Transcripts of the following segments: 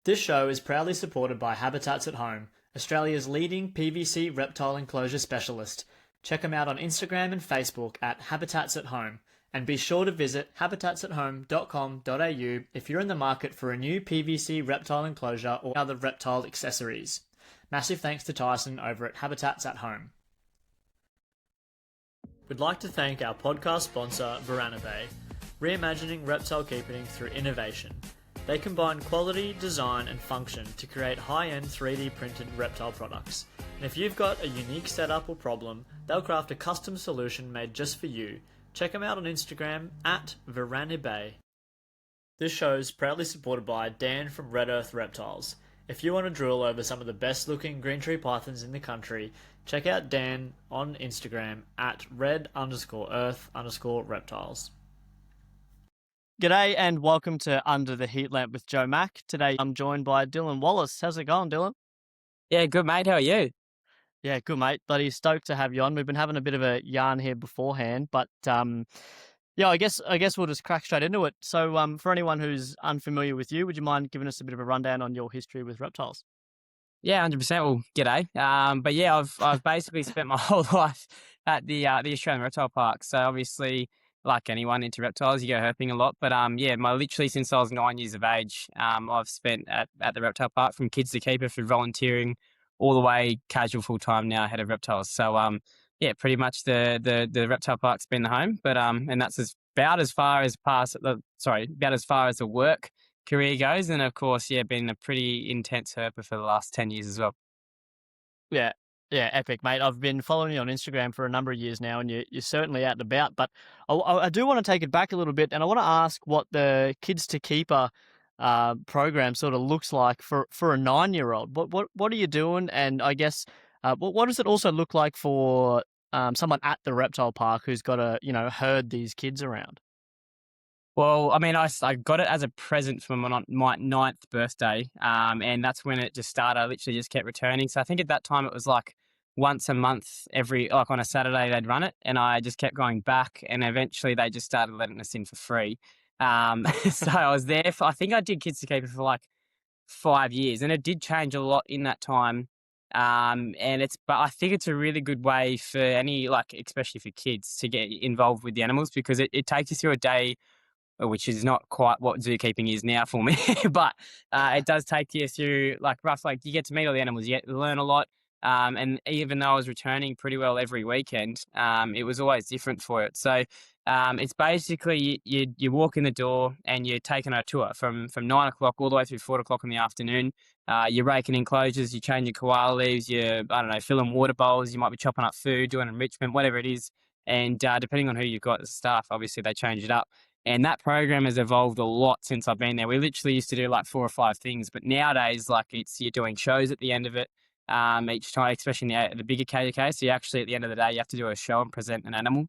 This show is proudly supported by Habitats at Home, Australia's leading PVC reptile enclosure specialist. Check them out on Instagram and Facebook at Habitats at Home, and be sure to visit habitatsathome.com.au if you're in the market for a new PVC reptile enclosure or other reptile accessories. Massive thanks to Tyson over at Habitats at Home. We'd like to thank our podcast sponsor, Veranabay, reimagining reptile keeping through innovation. They combine quality, design and function to create high-end 3D printed reptile products. And if you've got a unique setup or problem, they'll craft a custom solution made just for you. Check them out on Instagram at Veranabay. This show is proudly supported by Dan from Red Earth Reptiles. If you want to drool over some of the best looking green tree pythons in the country, check out Dan on Instagram at red_earth_reptiles. G'day and welcome to Under the Heat Lamp with Joe Mack. Today I'm joined by Dylan Wallis. How's it going, Dylan? Yeah, good mate. How are you? Yeah, good mate. Bloody stoked to have you on. We've been having a bit of a yarn here beforehand, but yeah, I guess we'll just crack straight into it. So for anyone who's unfamiliar with you, would you mind giving us a bit of a rundown on your history with reptiles? Yeah, 100%. Well, g'day. But yeah, I've basically spent my whole life at the Australian Reptile Park. So obviously, like anyone into reptiles, you go herping a lot. But yeah, literally since I was 9 years of age, I've spent at the Reptile Park from kids to keeper for volunteering all the way casual full time now, head of reptiles. So yeah, pretty much the Reptile Park's been the home. But and that's about as far as the work career goes. And of course, yeah, been a pretty intense herper for the last 10 years as well. Yeah, epic, mate. I've been following you on Instagram for a number of years now, and you're certainly out and about. But I do want to take it back a little bit, and I want to ask what the Kids to Keeper program sort of looks like for a 9-year-old. What are you doing? And I guess what does it also look like for someone at the reptile park who's got to herd these kids around? Well, I mean, I got it as a present for my 9th birthday, and that's when it just started. I literally just kept returning. So I think at that time it was like once a month, on a Saturday they'd run it, and I just kept going back, and eventually they just started letting us in for free. So I was there I think I did Kids to Keep It for like 5 years, and it did change a lot in that time. But I think it's a really good way for especially for kids to get involved with the animals, because it takes you through a day, which is not quite what zookeeping is now for me, but it does take you through you get to meet all the animals, you get to learn a lot. And even though I was returning pretty well every weekend, it was always different for it. So it's basically you walk in the door and you're taking a tour from 9 o'clock all the way through 4 o'clock in the afternoon. You're raking enclosures, you're changing koala leaves, you're, filling water bowls, you might be chopping up food, doing enrichment, whatever it is. And depending on who you've got as staff, obviously they change it up. And that program has evolved a lot since I've been there. We literally used to do like 4 or 5 things, but nowadays, you're doing shows at the end of it each time, especially in the bigger KDK. So you actually, at the end of the day, you have to do a show and present an animal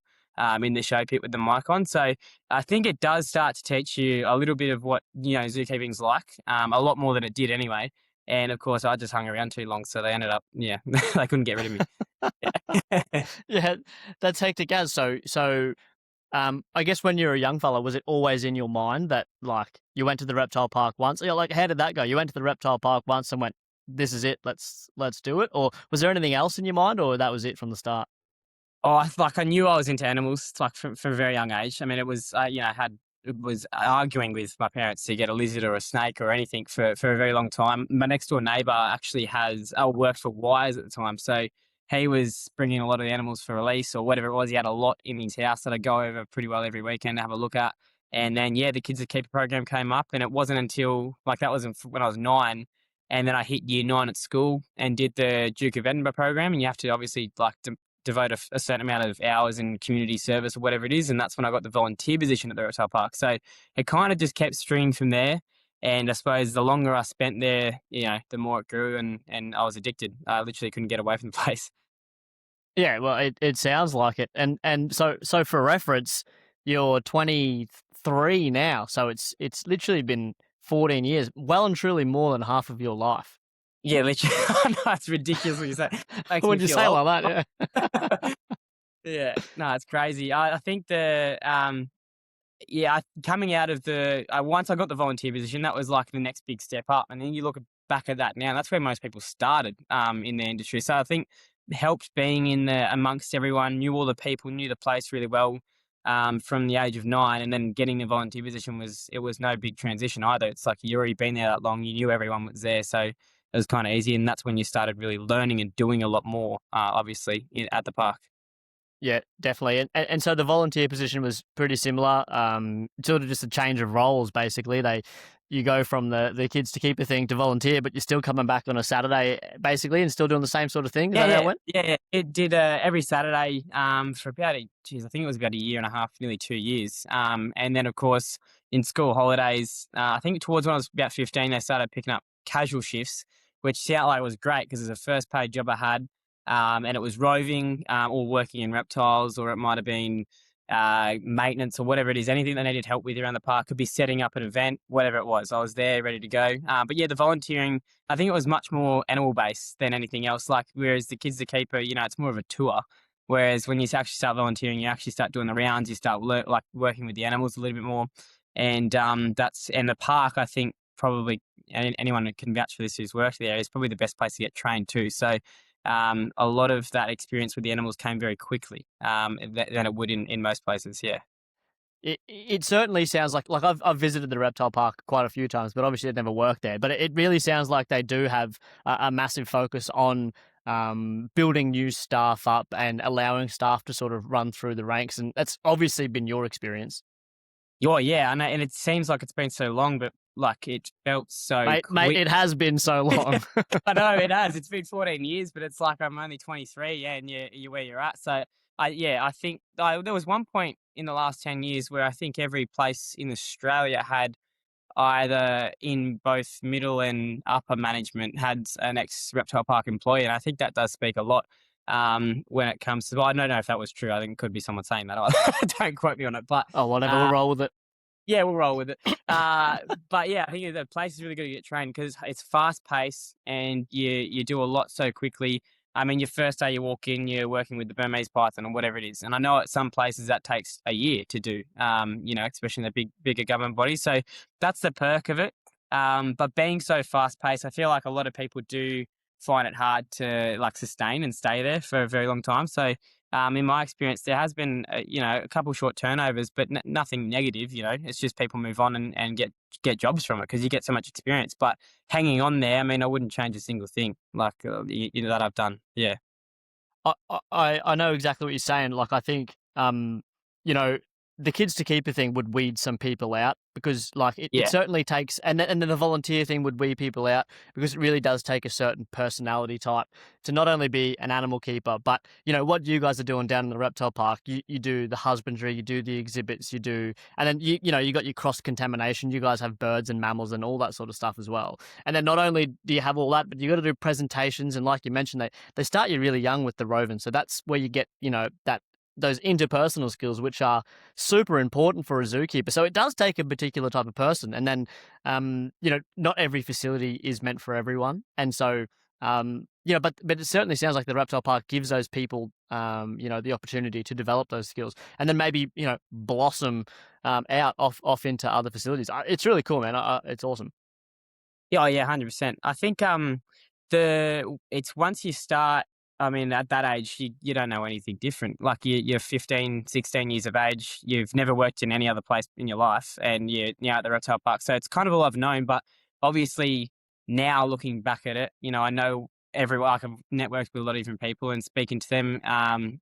in the show pit with the mic on. So I think it does start to teach you a little bit of what, zookeeping's like, a lot more than it did anyway. And of course, I just hung around too long, so they ended up, they couldn't get rid of me. Yeah, that's hectic as. So I guess when you're a young fella, was it always in your mind that you went to the reptile park once? How did that go? You went to the reptile park once and went, "This is it. Let's do it." Or was there anything else in your mind, or that was it from the start? Oh, I knew I was into animals from a very young age. I mean, it was was arguing with my parents to get a lizard or a snake or anything for a very long time. My next door neighbour actually worked for Wires at the time, so he was bringing a lot of the animals for release or whatever it was. He had a lot in his house that I go over pretty well every weekend to have a look at. And then, the Kids to Keeper program came up, and it wasn't until that was when I was 9. And then I hit year 9 at school and did the Duke of Edinburgh program. And you have to obviously devote a certain amount of hours in community service or whatever it is. And that's when I got the volunteer position at the Reptile Park. So it kind of just kept stringing from there. And I suppose the longer I spent there, the more it grew, and I was addicted. I literally couldn't get away from the place. Yeah, well, it sounds like it. And so for reference, you're 23 now, so it's literally been 14 years, well and truly more than half of your life. Yeah, literally. No, it's ridiculous when you say. When you say it like that, yeah. Yeah, no, it's crazy. I think the yeah, coming out of the once I got the volunteer position, that was like the next big step up. And then you look back at that now, that's where most people started in the industry. So I think it helped being in there amongst everyone, knew all the people, knew the place really well from the age of 9, and then getting the volunteer position was no big transition either. It's like you already been there that long, you knew everyone was there, so it was kind of easy, and that's when you started really learning and doing a lot more, obviously, at the park. Yeah, definitely. And so the volunteer position was pretty similar. Sort of just a change of roles, basically. You go from the kids to keep a thing to volunteer, but you're still coming back on a Saturday, basically, and still doing the same sort of thing. Is that how it went? Yeah. It did every Saturday for about I think it was about a year and a half, nearly 2 years. And then of course in school holidays, I think towards when I was about 15, they started picking up casual shifts, which sounded like was great because it was the first paid job I had. And it was roving or working in reptiles, or it might have been maintenance or whatever it is, anything they needed help with around the park. Could be setting up an event, whatever it was. I was there ready to go. But yeah, the volunteering, I think it was much more animal based than anything else. Like, whereas the Kids the Keeper, it's more of a tour. Whereas when you actually start volunteering, you actually start doing the rounds, you start like working with the animals a little bit more. And the park, I think probably anyone who can vouch for this who's worked there, is probably the best place to get trained too. So a lot of that experience with the animals came very quickly than it would in most places. Yeah. It certainly sounds like I've visited the reptile park quite a few times, but obviously I've never worked there. But it really sounds like they do have a massive focus on building new staff up and allowing staff to sort of run through the ranks, and that's obviously been your experience. Oh, yeah, and it seems like it's been so long, but like it felt so Mate, it has been so long. I know it has. It's been 14 years, but it's like I'm only 23, yeah, and you're where you're at. So I think there was one point in the last 10 years where I think every place in Australia had either in both middle and upper management had an ex reptile park employee, and I think that does speak a lot. When it comes to, well, I don't know if that was true. I think it could be someone saying that. Don't quote me on it, but Oh, whatever, we'll roll with it. yeah, we'll roll with it. But yeah, I think the place is really good to get trained because it's fast paced and you do a lot so quickly. I mean, your first day you walk in, you're working with the Burmese python or whatever it is, and I know at some places that takes a year to do. Especially in the bigger government bodies. So that's the perk of it. But being so fast paced, I feel like a lot of people do find it hard to like sustain and stay there for a very long time. So in my experience, there has been, a couple short turnovers, but nothing negative. It's just people move on and get jobs from it because you get so much experience. But hanging on there, I mean, I wouldn't change a single thing like that I've done. Yeah. I know exactly what you're saying. Like, I think, the Kids to Keeper thing would weed some people out because, like, it Yeah. certainly takes, and then the volunteer thing would weed people out because it really does take a certain personality type to not only be an animal keeper, but, what you guys are doing down in the reptile park, you do the husbandry, you do the exhibits, and then, you got your cross-contamination, you guys have birds and mammals and all that sort of stuff as well. And then not only do you have all that, but you got to do presentations, and like you mentioned, they start you really young with the roving, so that's where you get, those interpersonal skills, which are super important for a zookeeper. So it does take a particular type of person. And then, not every facility is meant for everyone. And so, but it certainly sounds like the reptile park gives those people, the opportunity to develop those skills and then maybe, blossom out off into other facilities. It's really cool, man. It's awesome. Yeah, oh, yeah, 100%. I think it's once you start, I mean, at that age, you don't know anything different. Like you're 15, 16 years of age, you've never worked in any other place in your life, and you're at the reptile park. So it's kind of all I've known. But obviously, now looking back at it, I know everyone. I've networked with a lot of different people and speaking to them.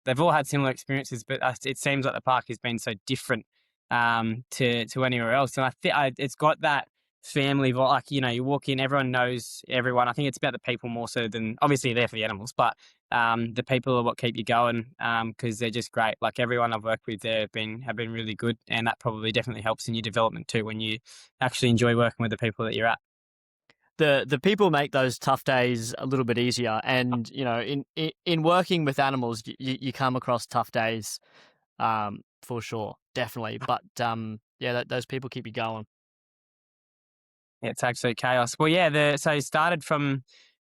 They've all had similar experiences, but it seems like the park has been so different to anywhere else. And I think it's got that family, like, you walk in, everyone knows everyone. I think it's about the people more so than obviously they're for the animals, but the people are what keep you going because they're just great. Like everyone I've worked with there have been really good, and that probably definitely helps in your development too when you actually enjoy working with the people that you're at. The people make those tough days a little bit easier, and in working with animals, you come across tough days, for sure, definitely. But those people keep you going. Yeah, it's absolute chaos. Well, yeah, so it started from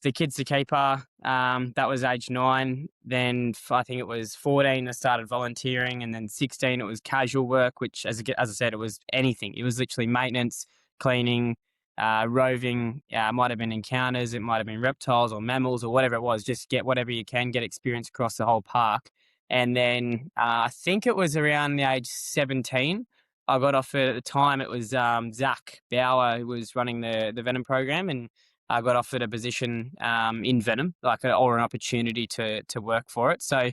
the kids to keeper. That was age 9. Then I think it was 14 I started volunteering, and then 16 it was casual work, which as I said, it was anything. It was literally maintenance, cleaning, roving. It might have been encounters, it might have been reptiles or mammals or whatever it was. Just get whatever you can, get experience across the whole park. And then I think it was around the age 17 I got offered. At the time it was Zach Bauer who was running the venom program, and I got offered a position in venom, or an opportunity to work for it. So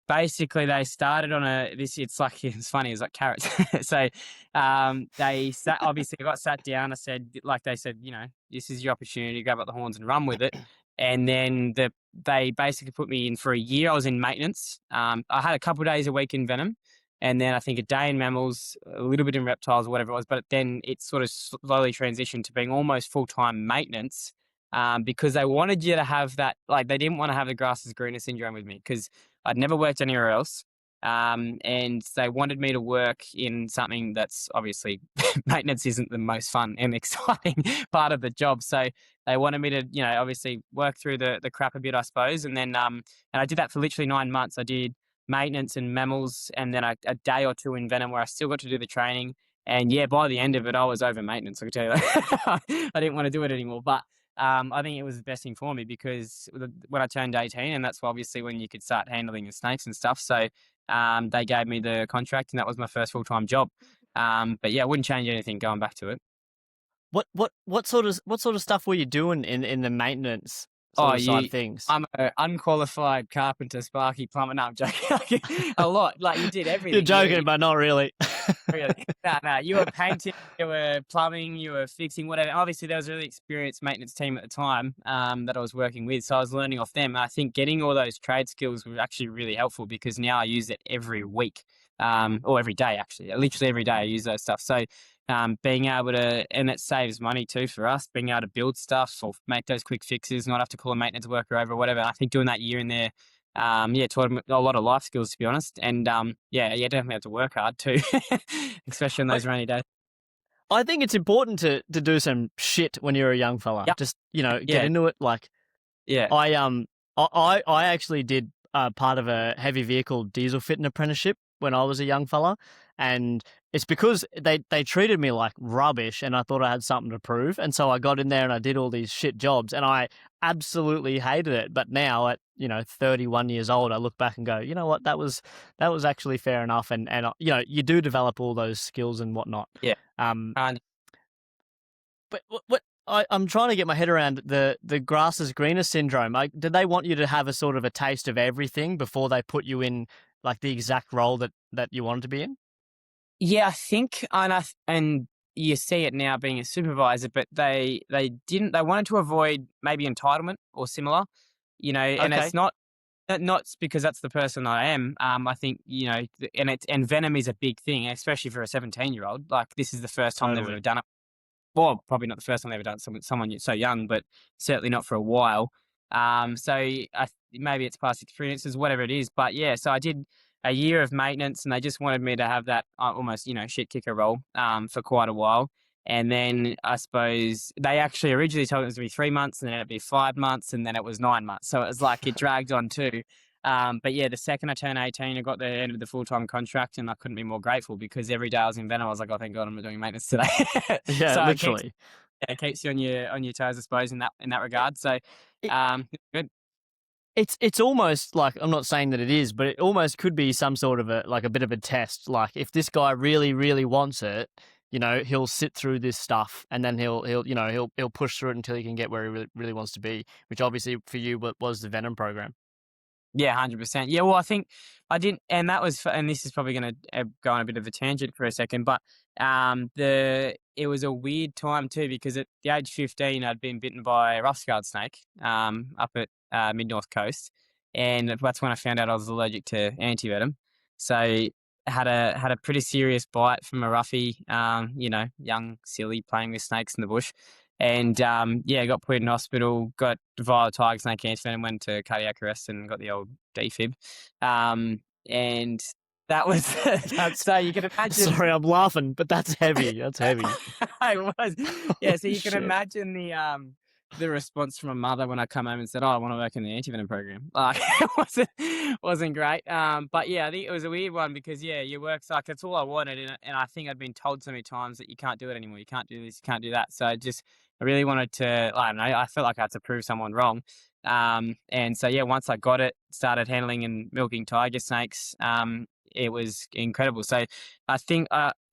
basically they started on it's funny, it's like carrots. So obviously I got sat down. They said, this is your opportunity, grab up the horns and run with it. And then they basically put me in for a year. I was in maintenance. I had a couple of days a week in venom, and then I think a day in mammals, a little bit in reptiles or whatever it was. But then it sort of slowly transitioned to being almost full-time maintenance, because they wanted you to have that, they didn't want to have the grass is greener syndrome with me, because I'd never worked anywhere else. And they wanted me to work in something that's obviously maintenance isn't the most fun and exciting part of the job. So they wanted me to, obviously work through the crap a bit, I suppose. And then, and I did that for literally 9 months. I did maintenance and mammals, and then a day or two in venom where I still got to do the training. And yeah, by the end of it, I was over maintenance. I can tell you that. I didn't want to do it anymore, but I think it was the best thing for me, because when I turned 18, and that's obviously when you could start handling the snakes and stuff. So they gave me the contract, and that was my first full-time job. But yeah, I wouldn't change anything going back to it. What sort of stuff were you doing in the maintenance side of things? I'm an unqualified carpenter, sparky plumber. No, I'm joking. A lot. You did everything. You're joking, but not really. Really? No. You were painting, you were plumbing, you were fixing, whatever. Obviously, there was a really experienced maintenance team at the time that I was working with, so I was learning off them. And I think getting all those trade skills was actually really helpful, because now I use it every week, or every day, actually. Literally every day I use those stuff. So being able to, and it saves money too for us, being able to build stuff or make those quick fixes, not have to call a maintenance worker over or whatever. I think doing that year in there, taught me a lot of life skills, to be honest. And definitely have to work hard too, especially on those rainy days. I think it's important to do some shit when you're a young fella. Yep. Just get into it. I actually did part of a heavy vehicle diesel fitting apprenticeship when I was a young fella, and it's because they treated me like rubbish, and I thought I had something to prove, and so I got in there and I did all these shit jobs, and I absolutely hated it. But now at 31 years old, I look back and go, you know what, that was actually fair enough, and you do develop all those skills and whatnot. Yeah. But what I'm trying to get my head around the grass is greener syndrome. Did they want you to have a sort of a taste of everything before they put you in the exact role that you wanted to be in? Yeah, I think, and you see it now being a supervisor, but they wanted to avoid maybe entitlement or similar, and it's not because that's the person I am. I think, and venom is a big thing, especially for a 17-year-old. This is the first time they've ever done it. Well, probably not the first time they've ever done it with someone so young, but certainly not for a while. So maybe it's past experiences, whatever it is. But yeah, so I did a year of maintenance, and they just wanted me to have that almost, shit kicker role for quite a while. And then I suppose they actually originally told it was going to be 3 months, and then it'd be 5 months, and then it was 9 months. So it was it dragged on too. But yeah, the second I turned 18, I got the end of the full-time contract, and I couldn't be more grateful, because every day I was in venom, I was like, oh, thank God I'm not doing maintenance today. Yeah, so literally. It keeps you on your toes, I suppose, in that regard. So good. It's almost like, I'm not saying that it is, but it almost could be some sort of a bit of a test. If this guy really, really wants it, he'll sit through this stuff, and then he'll push through it until he can get where he really, really wants to be, which obviously for you was the venom program. Yeah, 100%. Yeah, well, I think I didn't, and that was, and this is probably going to go on a bit of a tangent for a second, but it was a weird time too, because at the age of 15, I'd been bitten by a rough-skulled snake up at mid-north coast, and that's when I found out I was allergic to antivenom. So I had a pretty serious bite from a roughie, young, silly, playing with snakes in the bush. And got put in hospital, got viral tiger snake antivenom, went to cardiac arrest and got the old defib. And that was so you can imagine. Sorry, I'm laughing, but that's heavy. That's heavy. It was. Yeah, so you can Shit. imagine the response from my mother when I come home and said, "Oh, I want to work in the antivenom program." Like, wasn't great. But yeah, I think it was a weird one because your work's like that's all I wanted, and I think I'd been told so many times that you can't do it anymore. You can't do this. You can't do that. So I really wanted to. I don't know. I felt like I had to prove someone wrong. And so yeah, once I got it, started handling and milking tiger snakes. It was incredible. So I think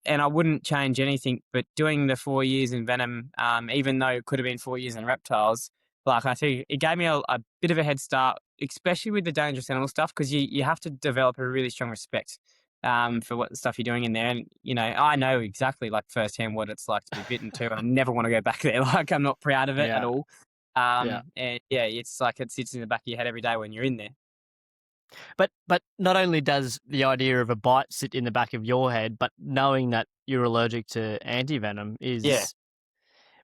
and I wouldn't change anything, but doing the 4 years in venom, even though it could have been 4 years in reptiles, like I think it gave me a bit of a head start, especially with the dangerous animal stuff, because you have to develop a really strong respect for what the stuff you're doing in there. And, I know exactly like firsthand what it's like to be bitten too. And I never want to go back there. Like I'm not proud of it at all. Yeah. And yeah, it's like it sits in the back of your head every day when you're in there. But not only does the idea of a bite sit in the back of your head, but knowing that you're allergic to antivenom is... Yeah.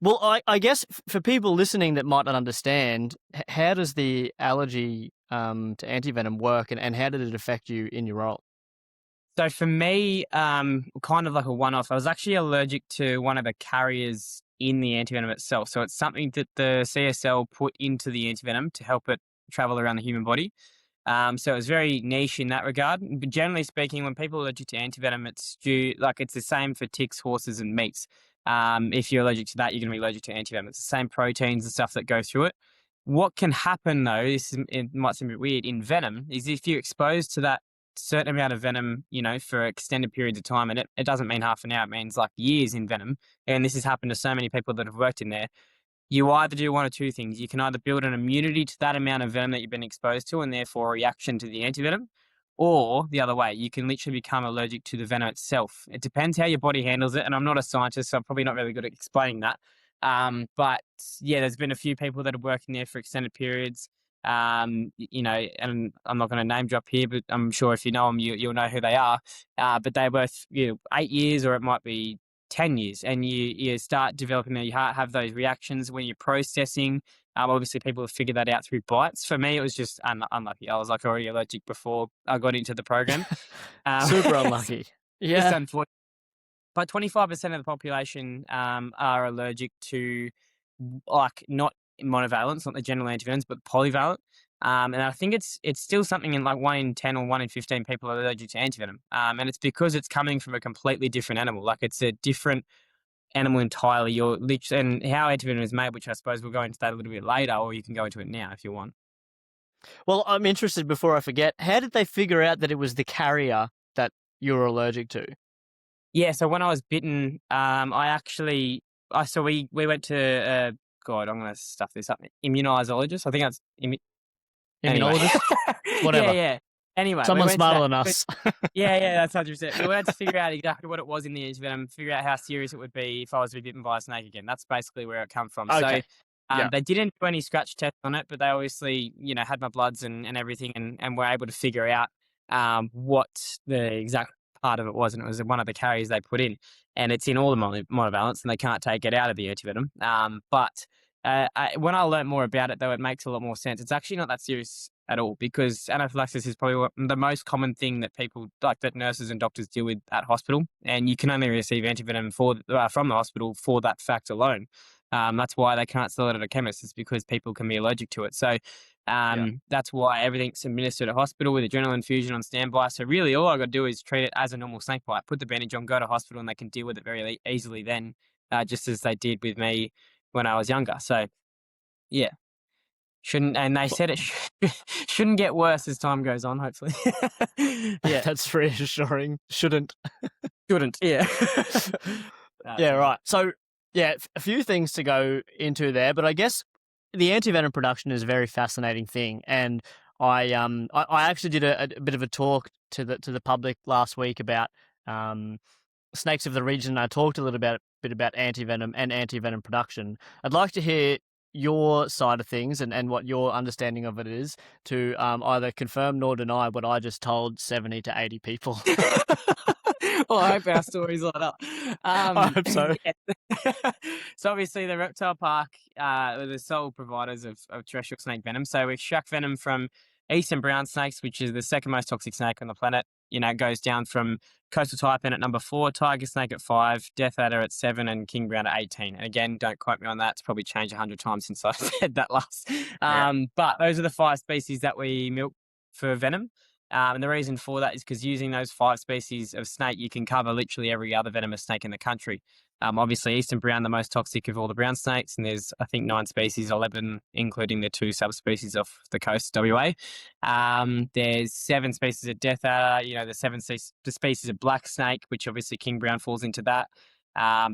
Well, I guess for people listening that might not understand, how does the allergy to antivenom work, and how did it affect you in your role? So for me, kind of like a one-off, I was actually allergic to one of the carriers in the antivenom itself. So it's something that the CSL put into the antivenom to help it travel around the human body. So it was very niche in that regard. But generally speaking, when people are allergic to antivenom, it's the same for ticks, horses, and meats. If you're allergic to that, you're going to be allergic to antivenom. It's the same proteins and stuff that go through it. What can happen though, it might seem a bit weird, in venom, is if you're exposed to that certain amount of venom, for extended periods of time, and it doesn't mean half an hour, it means like years in venom. And this has happened to so many people that have worked in there. You either do one of two things. You can either build an immunity to that amount of venom that you've been exposed to and therefore a reaction to the antivenom, or the other way, you can literally become allergic to the venom itself. It depends how your body handles it, and I'm not a scientist, so I'm probably not really good at explaining that. But yeah, there's been a few people that have worked in there for extended periods, and I'm not going to name drop here, but I'm sure if you know them, you'll know who they are. But they're both 8 years, or it might be 10 years, and you start developing you have those reactions when you're processing. Obviously, people have figured that out through bites. For me, it was just unlucky. I was like already allergic before I got into the program. Super unlucky. Yeah. Just unfortunate. But 25% of the population are allergic to, like, not monovalent, not the general antivenoms, but polyvalent. And I think it's still something in like 1 in 10 or 1 in 15 people are allergic to antivenom. And it's because it's coming from a completely different animal. Like it's a different animal entirely. And how antivenom is made, which I suppose we'll go into that a little bit later, or you can go into it now if you want. Well, I'm interested, before I forget, how did they figure out that it was the carrier that you were allergic to? Yeah, so when I was bitten, we went to, God, I'm going to stuff this up, immunologist. I think that's Immunologist? Anyway. Whatever. Yeah. Anyway. Someone smarter than us. Yeah, that's 100%. We wanted to figure out exactly what it was in the antivenom, figure out how serious it would be if I was to be bitten by a snake again. That's basically where it come from. Okay. So they didn't do any scratch tests on it, but they obviously, had my bloods and everything, and were able to figure out what the exact part of it was, and it was one of the carriers they put in, and it's in all the monovalents, and they can't take it out of the antivenom. But when I learned more about it, though, it makes a lot more sense. It's actually not that serious at all, because anaphylaxis is probably the most common thing that people, like that nurses and doctors deal with at hospital, and you can only receive antivenom from the hospital for that fact alone. That's why they can't sell it at a chemist. It's because people can be allergic to it. So that's why everything's administered at hospital with adrenaline infusion on standby. So really all I got to do is treat it as a normal snake bite, put the bandage on, go to hospital, and they can deal with it very easily then, just as they did with me when I was younger. So yeah, and they said it shouldn't get worse as time goes on, hopefully. Yeah, that's reassuring. Shouldn't, yeah. Yeah, right. So yeah, a few things to go into there, but I guess the antivenom production is a very fascinating thing, and I actually did a bit of a talk to the public last week about snakes of the region. I talked a little bit about antivenom and antivenom production. I'd like to hear your side of things and what your understanding of it is, to either confirm nor deny what I just told 70 to 80 people. Well, I hope our stories line up. I hope so. Yeah. So obviously the reptile park are the sole providers of terrestrial snake venom. So we extract venom from eastern brown snakes, which is the second most toxic snake on the planet. it goes down from coastal taipan at number 4, tiger snake at 5, death adder at 7, and king brown at 18. And again, don't quote me on that. It's probably changed 100 times since I said that last. But those are the 5 species that we milk for venom. And the reason for that is because using those 5 species of snake, you can cover literally every other venomous snake in the country. Obviously, eastern brown, the most toxic of all the brown snakes, and there's, I think, 9 species, 11, including the 2 subspecies off the coast, WA. There's 7 species of death adder, the 7 species of black snake, which obviously king brown falls into that.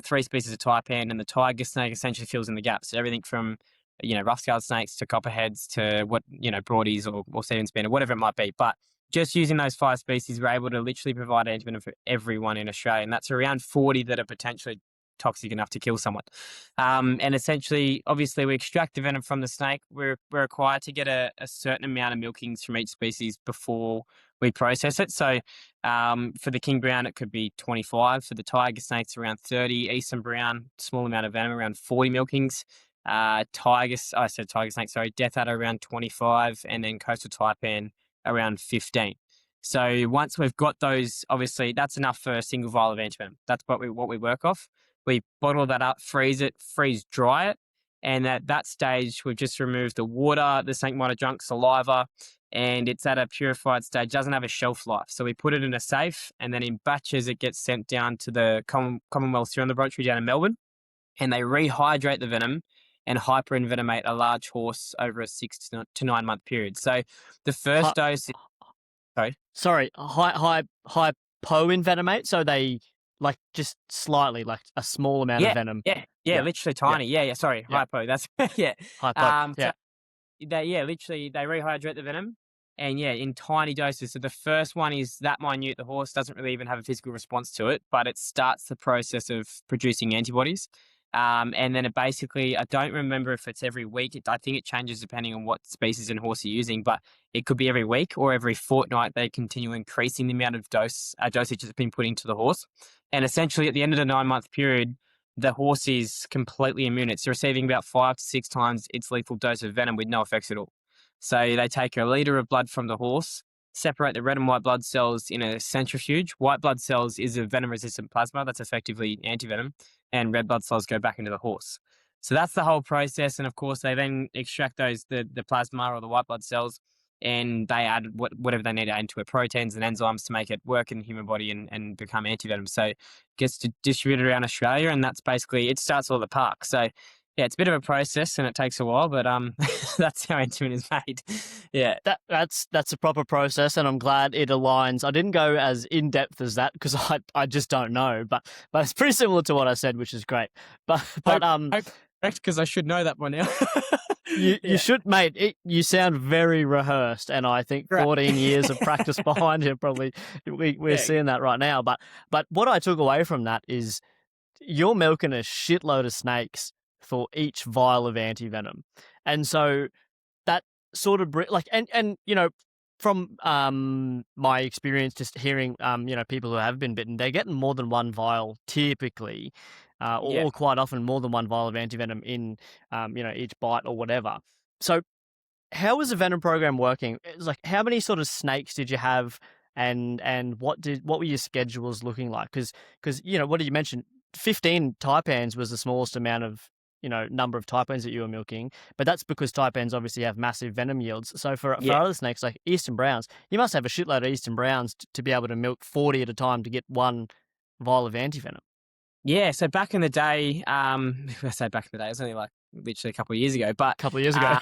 3 species of taipan, and the tiger snake essentially fills in the gaps. So everything from rough-scaled snakes to copperheads to broadies or seven spinner, whatever it might be. But just using those 5 species, we're able to literally provide antivenom for everyone in Australia, and that's around 40 that are potentially toxic enough to kill someone. And essentially, obviously, we extract the venom from the snake. We're required to get a certain amount of milkings from each species before we process it. So for the king brown, it could be 25. For the tiger snakes, around 30. Eastern brown, small amount of venom, around 40 milkings. Tiger snake, death adder around 25, and then coastal taipan around 15. So once we've got those, obviously that's enough for a single vial of antivenom. That's what we work off. We bottle that up, freeze dry it, and at that stage we've just removed the water. The snake might have drunk saliva, and it's at a purified stage. Doesn't have a shelf life, so we put it in a safe, and then in batches it gets sent down to the Commonwealth Serum Laboratory down in Melbourne, and they rehydrate the venom and hyperenvenomate a large horse over a 6 to 9 month period. So the first dose. Sorry, hypo-envenomate. So they just slightly, a small amount of venom. Yeah, literally tiny. Yeah. Sorry, hypo. That's yeah. Hypo. So literally they rehydrate the venom, and in tiny doses. So the first one is that minute. The horse doesn't really even have a physical response to it, but it starts the process of producing antibodies. And then it basically, I don't remember if it's every week. I think it changes depending on what species and horse you're using, but it could be every week or every fortnight. They continue increasing the amount of dosage that's been put into the horse. And essentially at the end of the 9 month period, the horse is completely immune. It's receiving about 5 to 6 times its lethal dose of venom with no effects at all. So they take a litre of blood from the horse, separate the red and white blood cells in a centrifuge. White blood cells is a venom-resistant plasma. That's effectively antivenom. And red blood cells go back into the horse. So that's the whole process. And of course, they then extract the plasma or the white blood cells, and they add whatever they need to add into it, proteins and enzymes to make it work in the human body and become antivenom. So it gets distributed around Australia, and that's basically, it starts all the park. So yeah, it's a bit of a process and it takes a while, but that's how antivenom is made. Yeah. That's a proper process, and I'm glad it aligns. I didn't go as in depth as that because I just don't know, but it's pretty similar to what I said, which is great. But because I should know that by now. You should, mate. You sound very rehearsed, and I think 14 years of practice behind you. Probably we're seeing that right now. But what I took away from that is you're milking a shitload of snakes for each vial of antivenom, and so that sort of from my experience, just hearing people who have been bitten, they're getting more than one vial typically. Or quite often more than one vial of antivenom in, each bite or whatever. So how was the venom program working? It's how many sort of snakes did you have, and what were your schedules looking like? Because what did you mention? 15 taipans was the smallest amount of, number of taipans that you were milking, but that's because taipans obviously have massive venom yields. So for other snakes like eastern browns, you must have a shitload of eastern browns to be able to milk 40 at a time to get one vial of antivenom. Yeah, so back in the day, I say back in the day, it was only literally a couple of years ago. But a couple of years ago,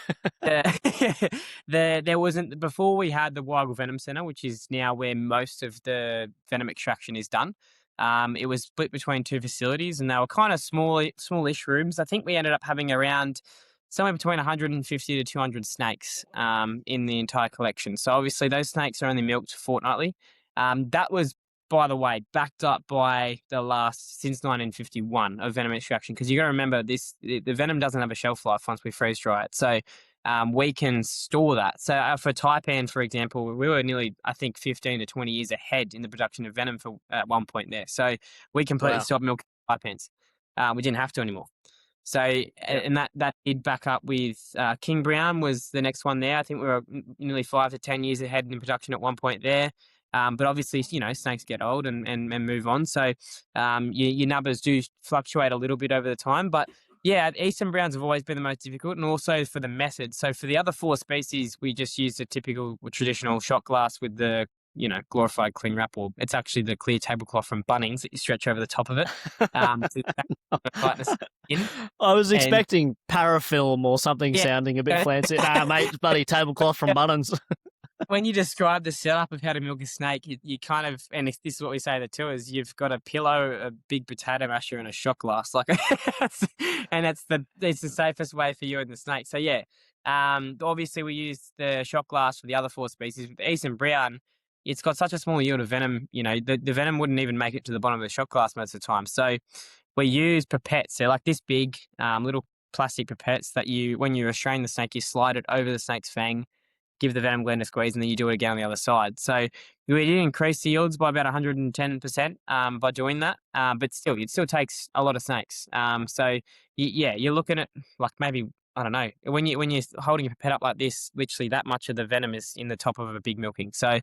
there wasn't, before we had the Weigel Venom Centre, which is now where most of the venom extraction is done. It was split between 2 facilities, and they were kind of smallish rooms. I think we ended up having around somewhere between 150 to 200 snakes in the entire collection. So obviously those snakes are only milked fortnightly. That was, by the way, backed up by the last since 1951 of venom extraction, because you got to remember the venom doesn't have a shelf life once we freeze dry it, so we can store that. So for taipan, for example, we were nearly, I think, 15 to 20 years ahead in the production of venom at one point there. So we completely stopped milking taipans. We didn't have to anymore. So and that did back up with King Brown was the next one there. I think we were nearly 5 to 10 years ahead in production at one point there. But obviously, snakes get old and move on. So your numbers do fluctuate a little bit over the time. But yeah, Eastern Browns have always been the most difficult, and also for the method. So for the other 4 species, we just used a typical traditional shot glass with the glorified cling wrap, or it's actually the clear tablecloth from Bunnings that you stretch over the top of it to tighten the skin. I was And expecting parafilm or something yeah, sounding a bit fancy. Nah, mate, it's bloody tablecloth from Bunnings. when you describe the setup of how to milk a snake, you kind of, and this is what we say there too, is you've got a pillow, a big potato masher, and a shot glass, and it's the safest way for you and the snake. So yeah, obviously we use the shot glass for the other 4 species. With the Eastern Brown, it's got such a small yield of venom, the venom wouldn't even make it to the bottom of the shot glass most of the time. So we use pipettes. They're like this big, little plastic pipettes that when you restrain the snake, you slide it over the snake's fang, give the venom gland a squeeze, and then you do it again on the other side. So we did increase the yields by about 110% by doing that. But still, it still takes a lot of snakes. So you're looking at like maybe, I don't know, when you're holding a pipette up like this, literally that much of the venom is in the top of a big milking. So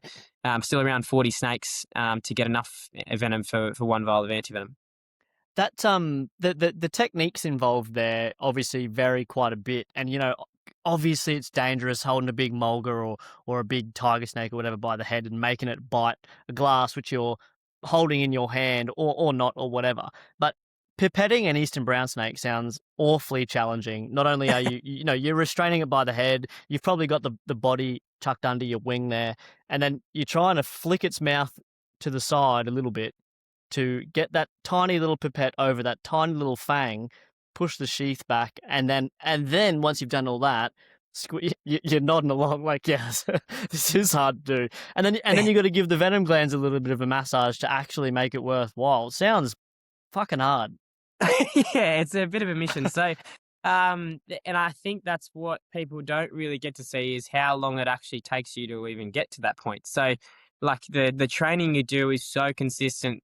still around 40 snakes to get enough venom for 1 vial of antivenom. That the techniques involved there obviously vary quite a bit, and obviously it's dangerous holding a big mulga or a big tiger snake or whatever by the head and making it bite a glass which you're holding in your hand or not or whatever. But pipetting an Eastern brown snake sounds awfully challenging. Not only are you're restraining it by the head, you've probably got the body tucked under your wing there, and then you're trying to flick its mouth to the side a little bit to get that tiny little pipette over that tiny little fang, push the sheath back, and then once you've done all that, you're nodding along like, yes, this is hard to do. And then you got to give the venom glands a little bit of a massage to actually make it worthwhile. It sounds fucking hard. Yeah, it's a bit of a mission. So, and I think that's what people don't really get to see is how long it actually takes you to even get to that point. So, like the training you do is so consistent,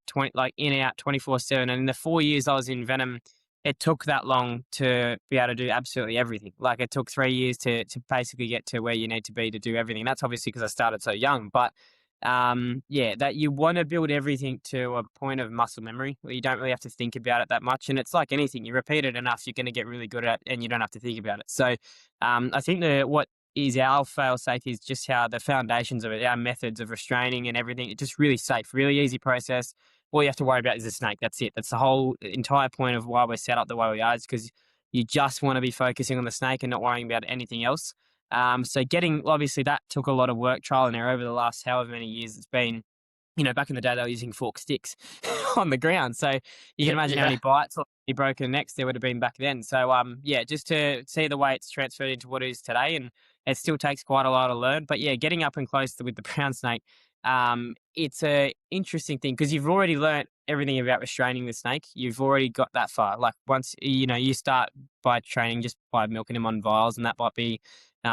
in out 24/7. And in the 4 years I was in Venom, it took that long to be able to do absolutely everything. Like it took 3 years to basically get to where you need to be to do everything. And that's obviously because I started so young. But that you want to build everything to a point of muscle memory where you don't really have to think about it that much. And it's like anything, you repeat it enough, you're going to get really good at it and you don't have to think about it. So I think what is our fail-safe is just how the foundations of it, our methods of restraining and everything, it's just really safe, really easy process. All you have to worry about is the snake. That's it. That's the whole entire point of why we're set up the way we are, is because you just want to be focusing on the snake and not worrying about anything else. So obviously that took a lot of work, trial and error over the last however many years it's been. Back in the day, they were using forked sticks on the ground. So you can imagine how many bites or any broken necks there would have been back then. So, just to see the way it's transferred into what it is today, and it still takes quite a lot to learn. But yeah, getting up and close with the brown snake, it's a interesting thing because you've already learnt everything about restraining the snake. You've already got that far. Like once, you start by training just by milking them on vials, and that might be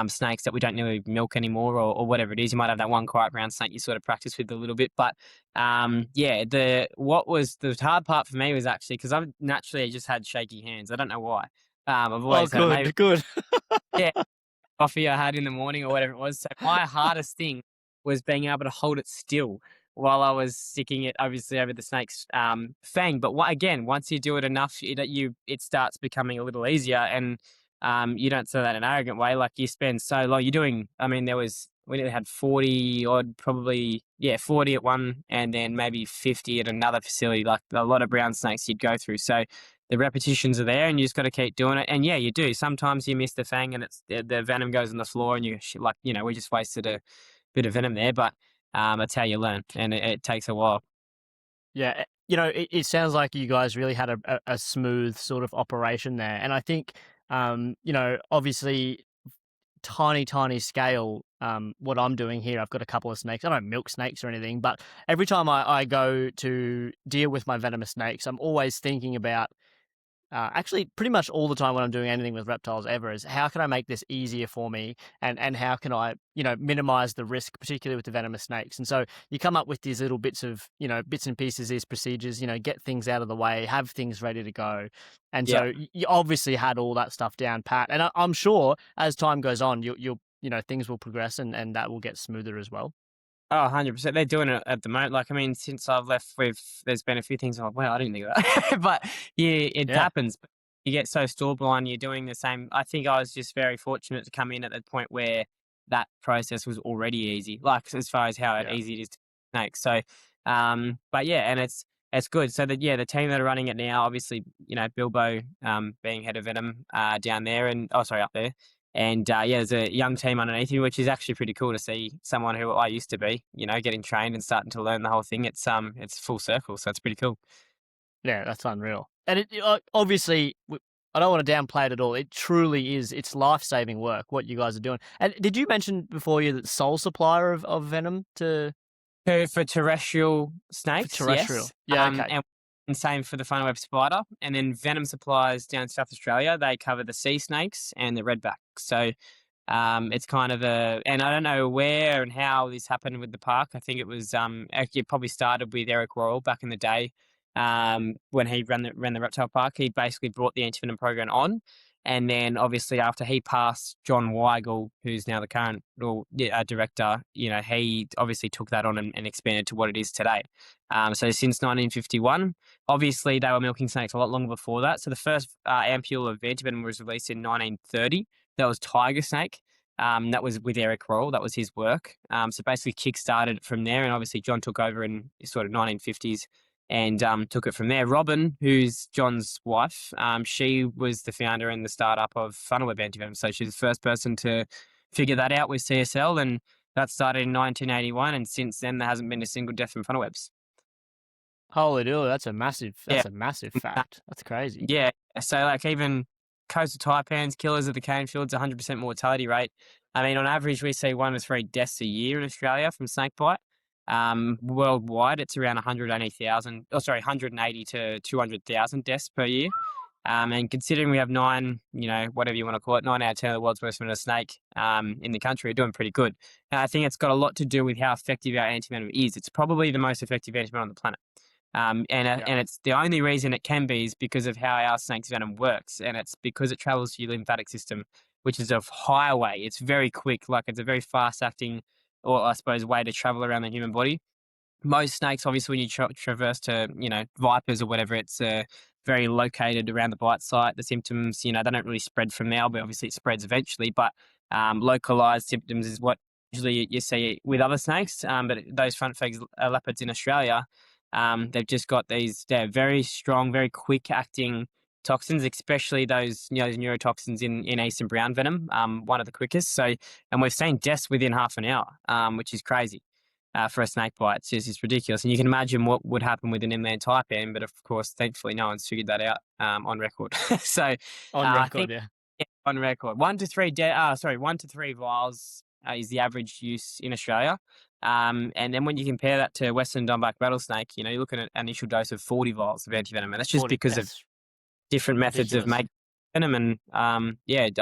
snakes that we don't really milk anymore or whatever it is. You might have that one quiet brown snake you sort of practice with a little bit. But what was the hard part for me was actually because I've naturally just had shaky hands. I don't know why. I've always good. Yeah, coffee I had in the morning or whatever it was. So my hardest thing was being able to hold it still while I was sticking it obviously over the snake's fang. But once you do it enough, it starts becoming a little easier. And you don't say that in an arrogant way. Like you spend so long, we had 40 odd, probably, 40 at one and then maybe 50 at another facility, like a lot of brown snakes you'd go through. So the repetitions are there and you just got to keep doing it. And yeah, you do. Sometimes you miss the fang and the venom goes on the floor and we just wasted a bit of venom there, but that's how you learn and it takes a while. Yeah. It sounds like you guys really had a smooth sort of operation there. And I think, obviously tiny scale, what I'm doing here, I've got a couple of snakes. I don't milk snakes or anything, but every time I go to deal with my venomous snakes, I'm always thinking about, actually pretty much all the time when I'm doing anything with reptiles ever, is how can I make this easier for me and how can I, minimize the risk, particularly with the venomous snakes. And so you come up with these little bits and pieces, these procedures, get things out of the way, have things ready to go. And so you obviously had all that stuff down pat. And I'm sure as time goes on, you'll things will progress and that will get smoother as well. Oh, 100%. They're doing it at the moment. Like, I mean, since I've left, there's been a few things I'm like, wow, I didn't think of that. But yeah, it Yeah. happens. You get so store blind, you're doing the same. I think I was just very fortunate to come in at the point where that process was already easy, like as far as how Yeah. easy it is to snake. So, but yeah, and it's good. So that, yeah, the team that are running it now, obviously, Bilbo, being head of Venom, down there, and oh, sorry, up there. And yeah, there's a young team underneath you, which is actually pretty cool to see someone who I used to be, getting trained and starting to learn the whole thing. It's full circle, so it's pretty cool. Yeah, that's unreal. And obviously, I don't want to downplay it at all. It truly is. It's life-saving work, what you guys are doing. And did you mention before you're the sole supplier of venom to For terrestrial snakes, terrestrial? yes. Yeah, okay. And same for the funnel-web spider. And then venom supplies down South Australia, they cover the sea snakes and the redback. So it's kind of and I don't know where and how this happened with the park. I think it was actually it probably started with Eric Royal back in the day, when he ran the reptile park. He basically brought the antivenom program on, and then obviously after he passed, John Weigel, who's now the current director, he obviously took that on and expanded to what it is today. So since 1951, obviously they were milking snakes a lot longer before that. So the first ampule of antivenom was released in 1930. That was Tiger Snake. That was with Eric Royal. That was his work. So basically kick-started from there, and obviously John took over in sort of 1950s and took it from there. Robin, who's John's wife, she was the founder and the startup of funnel web antivenom. So she's the first person to figure that out with CSL, and that started in 1981, and since then there hasn't been a single death from funnel webs. Holy dooly, that's a massive Yeah. fact. That's crazy. Yeah. So like even coastal taipans, killers of the cane fields, 100% mortality rate. I mean, on average, we see 1 to 3 deaths a year in Australia from snakebite. Worldwide, it's around 180 to 200,000 deaths per year. And considering we have 9, whatever you want to call it, 9 out of 10 of the world's most venomous snake in the country, are doing pretty good. And I think it's got a lot to do with how effective our antivenom is. It's probably the most effective antivenom on the planet. And it's the only reason it can be is because of how our snake's venom works, and it's because it travels through your lymphatic system, which is a highway. It's very quick, like it's a very fast-acting, or I suppose, way to travel around the human body. Most snakes, obviously, when you traverse to, vipers or whatever, it's very located around the bite site. The symptoms, they don't really spread from there, but obviously it spreads eventually. But localized symptoms is what usually you see with other snakes. But those front-faced leopards in Australia, they've just got they're very strong, very quick-acting toxins, especially those neurotoxins in eastern brown venom, one of the quickest. So, and we've seen deaths within half an hour, which is crazy. For a snake bite. It's ridiculous. And you can imagine what would happen with an inland taipan, but of course, thankfully, no one's figured that out on record. So On record, yeah, on record. 1 to 3 vials is the average use in Australia. And then when you compare that to Western Domback rattlesnake, you're looking at an initial dose of 40 vials of antivenom, and that's just because of different methods of making venom. And I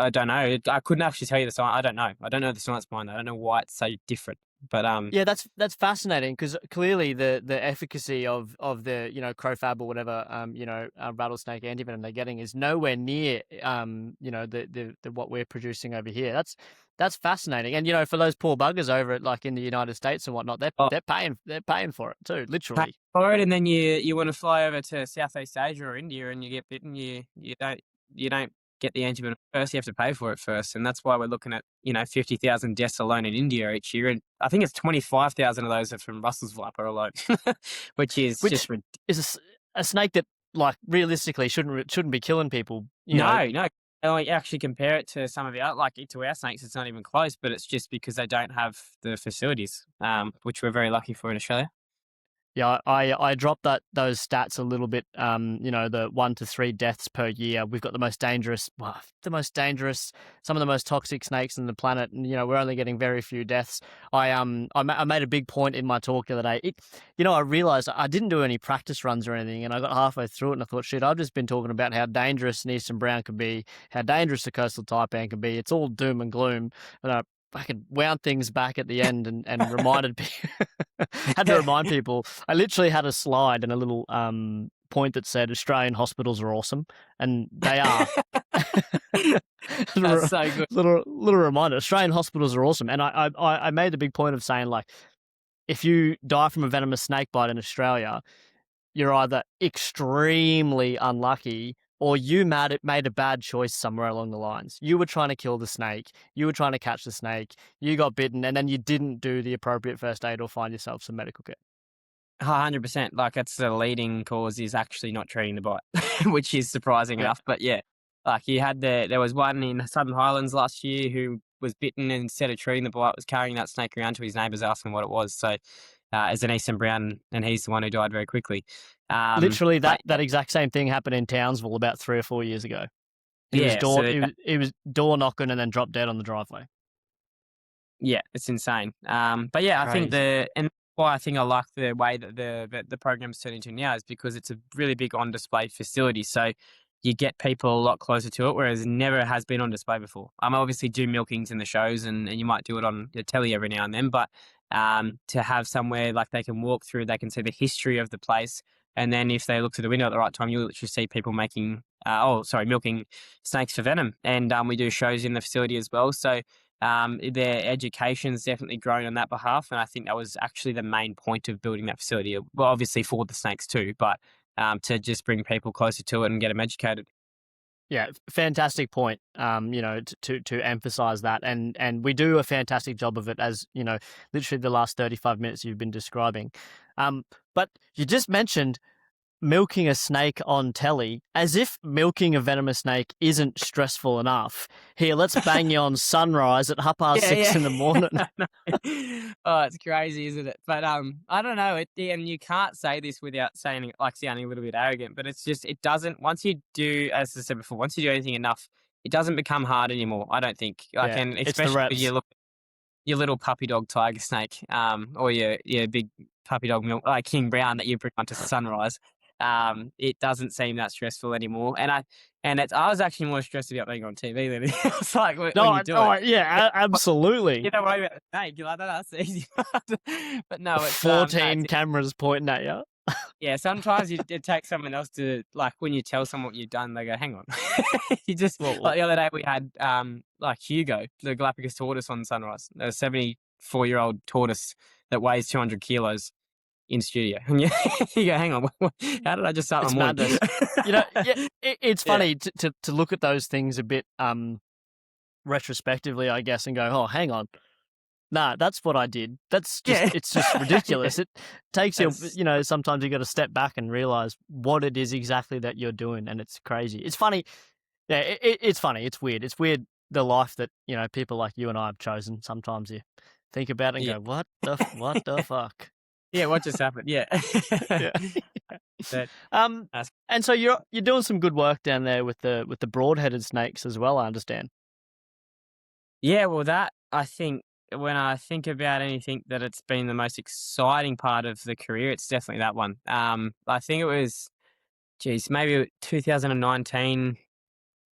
don't know. I couldn't actually tell you the science. I don't know. I don't know the science behind that. I don't know why it's so different. But yeah, that's fascinating because clearly the efficacy of the crowfab or whatever rattlesnake antivenom they're getting is nowhere near the what we're producing over here. That's fascinating. And for those poor buggers over at like in the United States and whatnot, they're paying for it too, literally. Pay for it, and then you want to fly over to Southeast Asia or India and you get bitten, you don't get the antivenom first. You have to pay for it first, and that's why we're looking at 50,000 deaths alone in India each year, and I think it's 25,000 of those are from Russell's viper alone, which is a snake that like realistically shouldn't be killing people. No. I actually compare it to some of to our snakes. It's not even close, but it's just because they don't have the facilities, which we're very lucky for in Australia. Yeah, I dropped those stats a little bit. The 1 to 3 deaths per year. We've got some of the most toxic snakes on the planet, and we're only getting very few deaths. I made a big point in my talk the other day. I realized I didn't do any practice runs or anything, and I got halfway through it and I thought, shit, I've just been talking about how dangerous an eastern brown can be, how dangerous the coastal taipan can be. It's all doom and gloom, and I could wound things back at the end and reminded people. Had to remind people. I literally had a slide and a little point that said Australian hospitals are awesome, and they are. That's so good. Little reminder: Australian hospitals are awesome, and I made the big point of saying like if you die from a venomous snake bite in Australia, you're either extremely unlucky or you made a bad choice somewhere along the lines. You were trying to kill the snake, you were trying to catch the snake, you got bitten, and then you didn't do the appropriate first aid or find yourself some medical care. 100%. Like, that's the leading cause is actually not treating the bite, which is surprising enough. But yeah, like there was one in the Southern Highlands last year who was bitten, and instead of treating the bite, was carrying that snake around to his neighbours asking what it was. So, as an Eastern Brown, and he's the one who died very quickly. Literally, that exact same thing happened in Townsville about 3 or 4 years ago. He was door knocking and then dropped dead on the driveway. Yeah, it's insane. But yeah, I think and why I think I like the way that the program's turned into now is because it's a really big on display facility. So you get people a lot closer to it, whereas it never has been on display before. Obviously do milkings in the shows, and you might do it on the telly every now and then, but to have somewhere like they can walk through, they can see the history of the place, and then if they look to the window at the right time, you'll literally see people milking snakes for venom. And we do shows in the facility as well. So their education's definitely grown on that behalf, and I think that was actually the main point of building that facility. Well, obviously for the snakes too, but to just bring people closer to it and get them educated. Yeah, fantastic point. To emphasize that, and we do a fantastic job of it, as you know, literally the last 35 minutes you've been describing. But you just mentioned milking a snake on telly, as if milking a venomous snake isn't stressful enough. Here, let's bang you on Sunrise at 6:30 in the morning. Oh, it's crazy, isn't it? But I don't know. And you can't say this without sounding a little bit arrogant, but it's just, it doesn't, once you do, as I said before, once you do anything enough, it doesn't become hard anymore, I don't think. And especially if you look your little puppy dog tiger snake, or your big puppy dog milk, like King Brown that you bring onto Sunrise. It doesn't seem that stressful anymore. And I was actually more stressed about being on TV than it was like when you do it. Yeah, absolutely. You don't worry about the snake. You're like, that's easy. But no, it's 14 cameras pointing at you. Yeah, sometimes it takes someone else to, like, when you tell someone what you've done, they go, hang on. You just, like the other day we had like Hugo, the Galapagos tortoise on Sunrise, a 74-year-old tortoise that weighs 200 kilos. In studio, and you go, hang on, how did I just start my morning? It's funny to look at those things a bit retrospectively, I guess, and go, oh, hang on, nah, that's what I did. That's just it's just ridiculous. It takes you, sometimes you got to step back and realize what it is exactly that you're doing, and it's crazy. It's funny, it's funny. It's weird. It's weird the life that people like you and I have chosen. Sometimes you think about it and go, what the fuck. Yeah, what just happened? Yeah. And so you're doing some good work down there with the broad-headed snakes as well, I understand. Yeah, well, that, I think, when I think about anything that it's been the most exciting part of the career, it's definitely that one. I think it was, maybe 2019,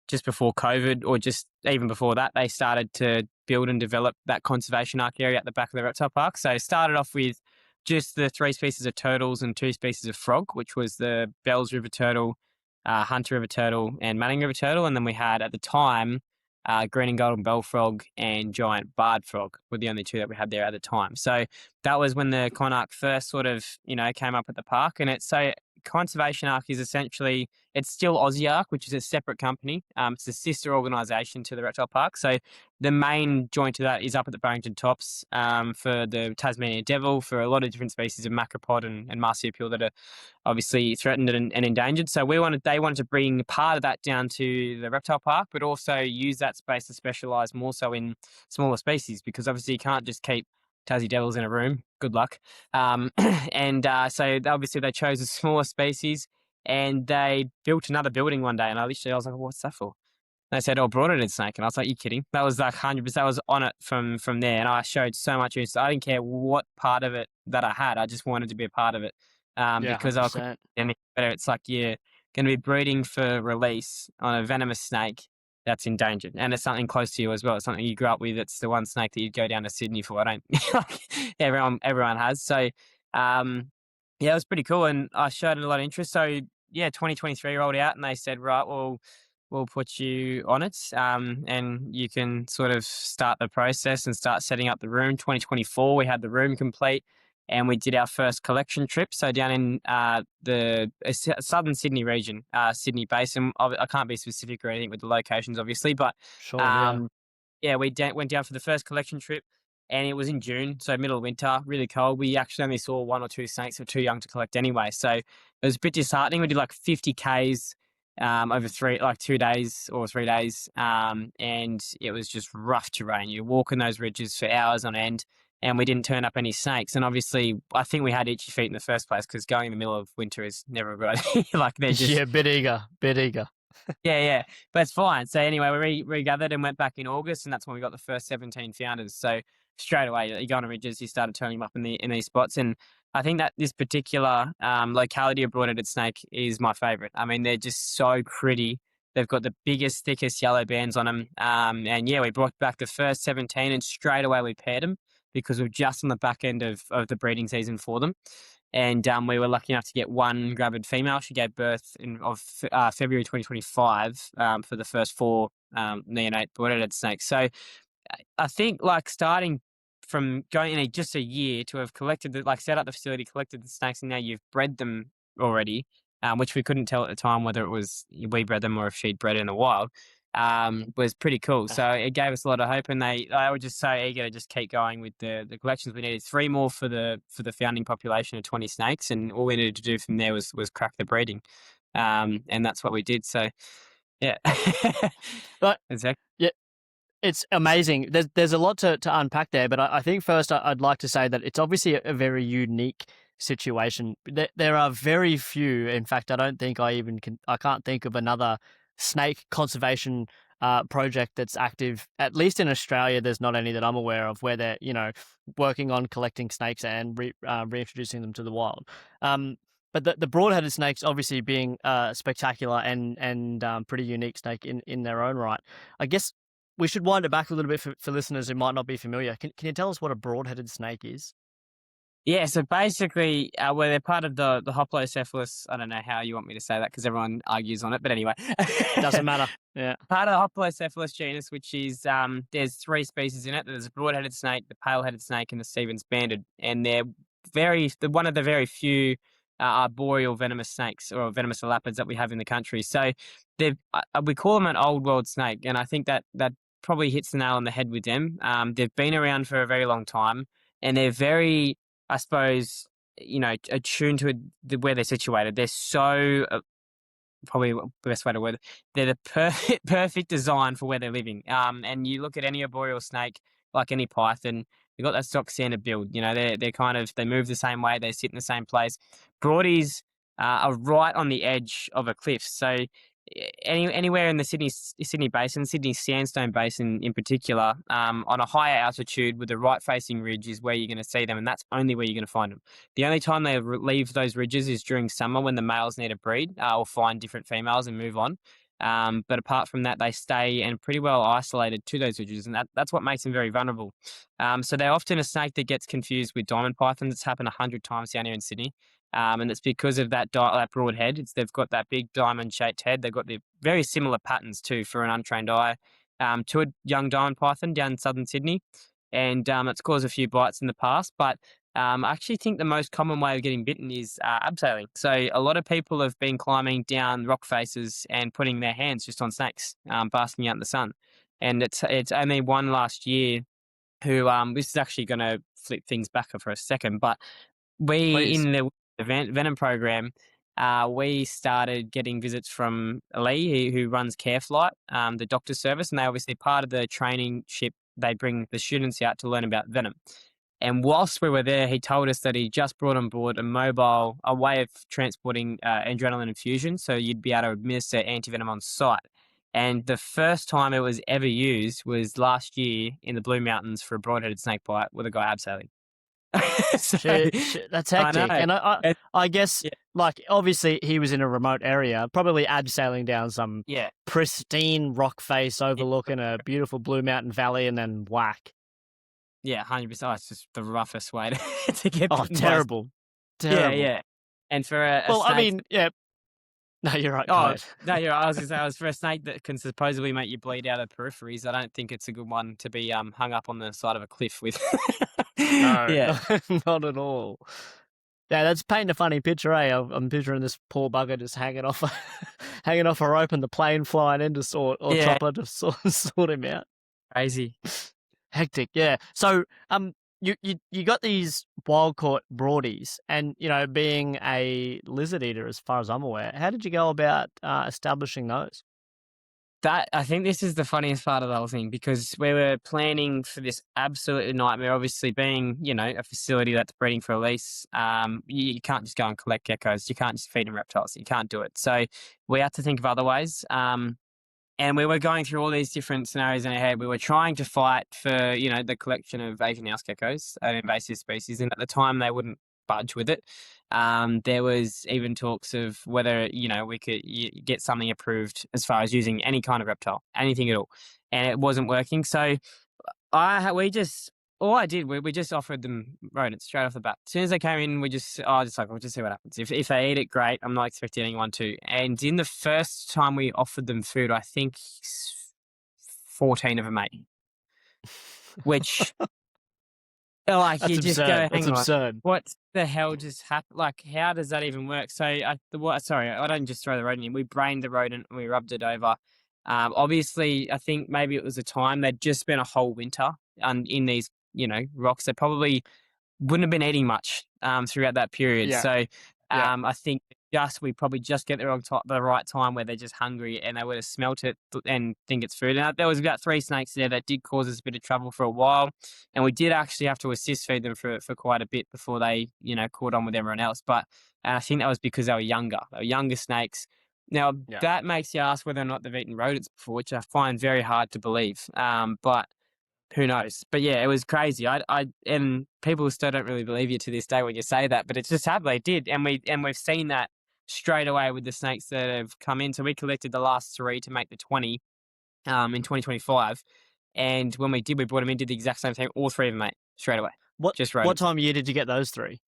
just before COVID, or just even before that, they started to build and develop that conservation arc area at the back of the reptile park. So it started off with just the 3 species of turtles and 2 species of frog, which was the Bells River turtle, Hunter River turtle, and Manning River turtle. And then we had, at the time, green and golden bell frog and giant barred frog were the only 2 that we had there at the time. So that was when the Conarch first sort of, came up at the park. And Conservation Arc is essentially, it's still Aussie Arc, which is a separate company. It's a sister organisation to the Reptile Park. So the main joint of that is up at the Barrington Tops for the Tasmanian devil, for a lot of different species of macropod and marsupial that are obviously threatened and endangered. So they wanted to bring part of that down to the Reptile Park, but also use that space to specialise more so in smaller species, because obviously you can't just keep Tassie devils in a room. Good luck. So obviously they chose a smaller species, and they built another building one day. And I was like, what's that for? And they said, broad-headed snake. And I was like, you kidding? That was like 100%. I was on it from there. And I showed so much interest. I didn't care what part of it that I had. I just wanted to be a part of it. Because 100%. It's like, you're going to be breeding for release on a venomous snake that's endangered, and it's something close to you as well. It's something you grew up with. It's the one snake that you'd go down to Sydney for. Everyone has. So, it was pretty cool, and I showed it a lot of interest. So, 2023 rolled out, and they said, right, well, we'll put you on it, and you can sort of start the process and start setting up the room. 2024, we had the room complete. and we did our first collection trip. So down in the southern Sydney region, Sydney Basin. I can't be specific or anything with the locations, obviously, but Sure, yeah. yeah, we went down for the first collection trip, and it was in June, so middle of winter, really cold. We actually only saw 1 or 2 snakes that were too young to collect anyway, so it was a bit disheartening. We did like 50 Ks over 2 days or 3 days, and it was just rough terrain. You walk in those ridges for hours on end, and we didn't turn up any snakes. And obviously, I think we had itchy feet in the first place because going in the middle of winter is never a good idea. Like they're just Yeah, bit eager. yeah, but it's fine. So anyway, we regathered and went back in August, and that's when we got the first 17 founders. So straight away, you go on the ridges, you started turning them up in these spots, and I think that this particular locality of broad-headed snake is my favourite. I mean, they're just so pretty. They've got the biggest, thickest yellow bands on them, and yeah, we brought back the first 17, and straight away we paired them because we're just on the back end of the breeding season for them. And we were lucky enough to get one gravid female. She gave birth in February 2025 for the first 4 neonate broad-headed snakes. So I think like starting from going in just a year to have collected set up the facility, collected the snakes, and now you've bred them already, which we couldn't tell at the time whether it was we bred them or if she'd bred in the wild. Was pretty cool. So it gave us a lot of hope, and they were just so eager to just keep going with the collections. We needed 3 more for the founding population of 20 snakes, and all we needed to do from there was crack the breeding, and that's what we did. So yeah, But exactly. yeah, it's amazing. There's a lot to unpack there, but I think first I'd like to say that it's obviously a very unique situation. There are very few. In fact, I don't think I can't think of another snake conservation project that's active. At least in Australia, there's not any that I'm aware of where they're working on collecting snakes and reintroducing them to the wild. But the broad-headed snakes obviously being spectacular and pretty unique snake in their own right. I guess we should wind it back a little bit for listeners who might not be familiar. Can you tell us what a broad-headed snake is? Yeah, so basically, well, they're part of the Hoplocephalus. I don't know how you want me to say that because everyone argues on it, but anyway. Doesn't matter. Yeah. Part of the Hoplocephalus genus, which is, there's 3 species in it. There's a broad-headed snake, the pale-headed snake, and the Stevens banded. And they're one of the very few arboreal venomous snakes or venomous elapids that we have in the country. So we call them an old world snake, and I think that probably hits the nail on the head with them. They've been around for a very long time, and they're very, I suppose, attuned to where they're situated. They're so, probably the best way to word it, they're the perfect design for where they're living. And you look at any arboreal snake, like any python, they've got that stock standard build. They're kind of, they move the same way, they sit in the same place. Broadies are right on the edge of a cliff. So anywhere in the Sydney Basin, Sydney Sandstone Basin in particular, on a higher altitude with the right facing ridge is where you're going to see them, and that's only where you're going to find them. The only time they leave those ridges is during summer when the males need to breed or find different females and move on. But apart from that, they stay and pretty well isolated to those ridges, and that's what makes them very vulnerable. So they're often a snake that gets confused with diamond pythons. It's happened 100 times down here in Sydney. And it's because of that broad head. They've got that big diamond-shaped head. They've got the very similar patterns too for an untrained eye to a young diamond python down in southern Sydney, and it's caused a few bites in the past. But I actually think the most common way of getting bitten is abseiling. So a lot of people have been climbing down rock faces and putting their hands just on snakes, basking out in the sun. And it's only one last year who this is actually going to flip things back for a second, but Please. in the venom program, we started getting visits from Lee, who runs Careflight, the doctor's service, and they obviously part of the training ship. They bring the students out to learn about venom. And whilst we were there, he told us that he just brought on board a way of transporting adrenaline infusion, so you'd be able to administer antivenom on site. And the first time it was ever used was last year in the Blue Mountains for a broad-headed snake bite with a guy abseiling. So, Shit, that's hectic. And I guess, obviously he was in a remote area, probably abseiling down some pristine rock face overlooking a beautiful Blue Mountain Valley, and then whack. Yeah, 100%. It's just the roughest way to get. Oh, terrible. Yeah. And for a snake, I mean, yeah. No, you're right. Oh, no, you're right. I was going to say, for a snake that can supposedly make you bleed out of peripheries, I don't think it's a good one to be hung up on the side of a cliff with. No, Yeah. not at all. Yeah, that's painting a funny picture, eh? I'm picturing this poor bugger just hanging off, hanging off a rope, and the plane flying in to sort, or Yeah. chopper to sort him out. Crazy. Hectic, yeah. So, you got these wild caught broadies, and being a lizard eater, as far as I'm aware, how did you go about establishing those? I think this is the funniest part of the whole thing, because we were planning for this absolute nightmare. Obviously, being a facility that's breeding for release, you can't just go and collect geckos. You can't just feed them reptiles. You can't do it. So we had to think of other ways. And we were going through all these different scenarios in our head. We were trying to fight for the collection of Asian house geckos, an invasive species, and at the time they wouldn't budge with it. There was even talks of whether we could get something approved as far as using any kind of reptile, anything at all, and it wasn't working. So we just all I did we just offered them rodents straight off the bat. As soon as they came in, we'll just see what happens. If they eat it, great. I'm not expecting anyone to. And in the first time we offered them food, I think 14 of them ate, which like That's you just go, absurd. That's hang on, absurd. what the hell just happened? Like, how does that even work? So sorry, I don't just throw the rodent in. We brained the rodent and we rubbed it over. Obviously, I think maybe it was a time they'd just spent a whole winter in these rocks. They probably wouldn't have been eating much throughout that period. Yeah. So Yeah. I think we probably just get the right time where they're just hungry and they would have smelt it and think it's food. And there was about 3 snakes there that did cause us a bit of trouble for a while, and we did actually have to assist feed them for quite a bit before they caught on with everyone else. But I think that was because they were younger. They were younger snakes. Now Yeah. that makes you ask whether or not they've eaten rodents before, which I find very hard to believe. But who knows? But yeah, it was crazy. And people still don't really believe you to this day when you say that, but it's just happened. They did, and we've seen that straight away with the snakes that have come in. So we collected the last 3 to make the 20 in 2025, and when we did, we brought them in, did the exact same thing. All 3 of them ate straight away. What Just what rodents. time of year did you get those 3?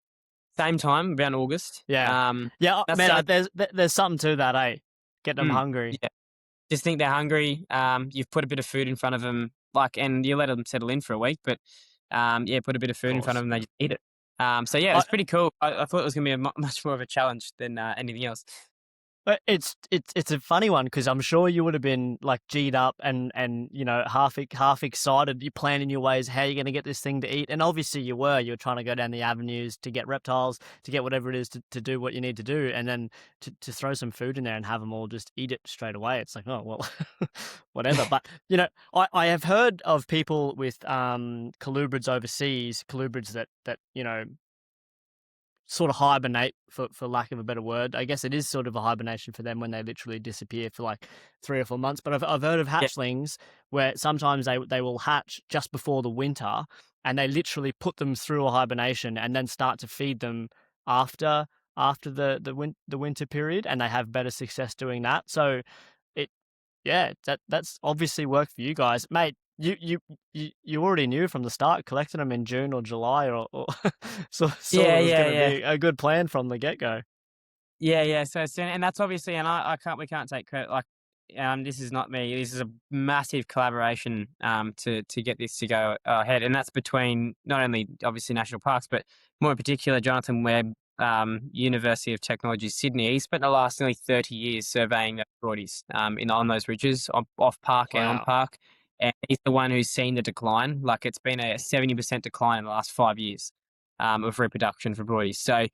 Same time, around August. Yeah. Yeah, that's man, so- there's something to that, eh? Getting them hungry. Yeah. Just think they're hungry. You've put a bit of food in front of them, and you let them settle in for a week. But put a bit of food in front of them, they just eat it. So yeah, it's pretty cool. I thought it was going to be much more of a challenge than anything else. But it's a funny one, because I'm sure you would have been like G'd up and half excited. You're planning your ways how you're going to get this thing to eat, and obviously you were trying to go down the avenues to get reptiles, to get whatever it is to do what you need to do, and then to throw some food in there and have them all just eat it straight away. It's like, oh well, whatever. But I have heard of people with colubrids overseas, colubrids that sort of hibernate, for lack of a better word. I guess it is sort of a hibernation for them when they literally disappear for like 3 or 4 months. But I've heard of hatchlings where sometimes they will hatch just before the winter, and they literally put them through a hibernation and then start to feed them after the winter period, and they have better success doing that. So that's obviously worked for you guys, mate. You already knew from the start, collecting them in June or July, or so it was going to be a good plan from the get go. Yeah. So and that's obviously, and we can't take credit. Like, this is not me. This is a massive collaboration to get this to go ahead, and that's between not only obviously national parks, but more in particular Jonathan Webb, University of Technology Sydney. He spent the last nearly 30 years surveying the broadies on those ridges, off park and on park. And he's the one who's seen the decline. Like, it's been a 70% decline in the last 5 years of reproduction for broadies. So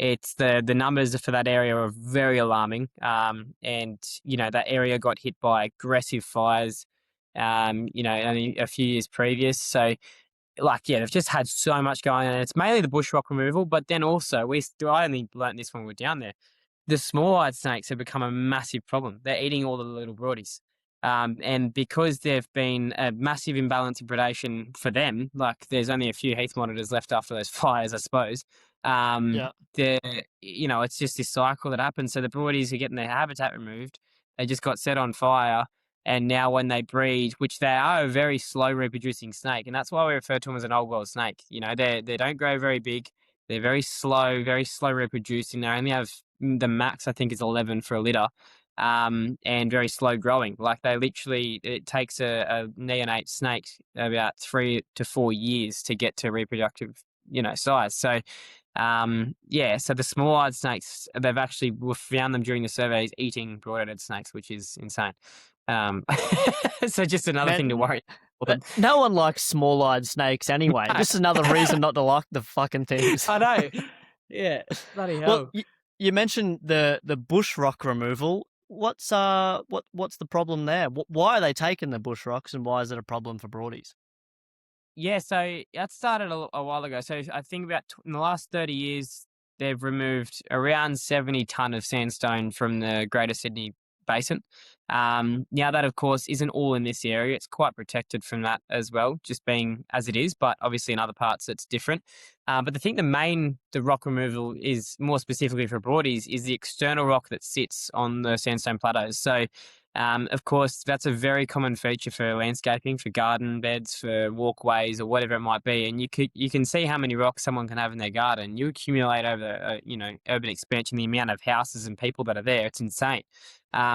it's the numbers for that area are very alarming. And that area got hit by aggressive fires, only a few years previous. So they've just had so much going on. And it's mainly the bushrock removal, but then also I only learnt this when we were down there. The small-eyed snakes have become a massive problem. They're eating all the little broadies. And because there've been a massive imbalance in predation for them, like there's only a few heath monitors left after those fires, I suppose. It's just this cycle that happens. So the broadies are getting their habitat removed. They just got set on fire. And now when they breed, which they are a very slow reproducing snake, and that's why we refer to them as an old world snake. They don't grow very big. They're very slow reproducing. They only have the max, I think, is 11 for a litter. and very slow growing. Like it takes a neonate snake about 3 to 4 years to get to reproductive, size. So, so the small-eyed snakes, we found them during the surveys eating broad-headed snakes, which is insane. So just another thing to worry for them. No one likes small-eyed snakes anyway. No. Just another reason not to like the fucking things. I know. Yeah, bloody hell. Well, you mentioned the bush rock removal. What's the problem there? Why are they taking the bush rocks, and why is it a problem for broadies? Yeah, so that started a while ago. So I think in the last 30 years, they've removed around 70 tonne of sandstone from the Greater Sydney Basin. Now that, of course, isn't all in this area. It's quite protected from that as well, just being as it is. But obviously in other parts, it's different. But I think the rock removal is more specifically for broadies is the external rock that sits on the sandstone plateaus. So, of course, that's a very common feature for landscaping, for garden beds, for walkways, or whatever it might be. And you can see how many rocks someone can have in their garden. You accumulate over, urban expansion, the amount of houses and people that are there. It's insane.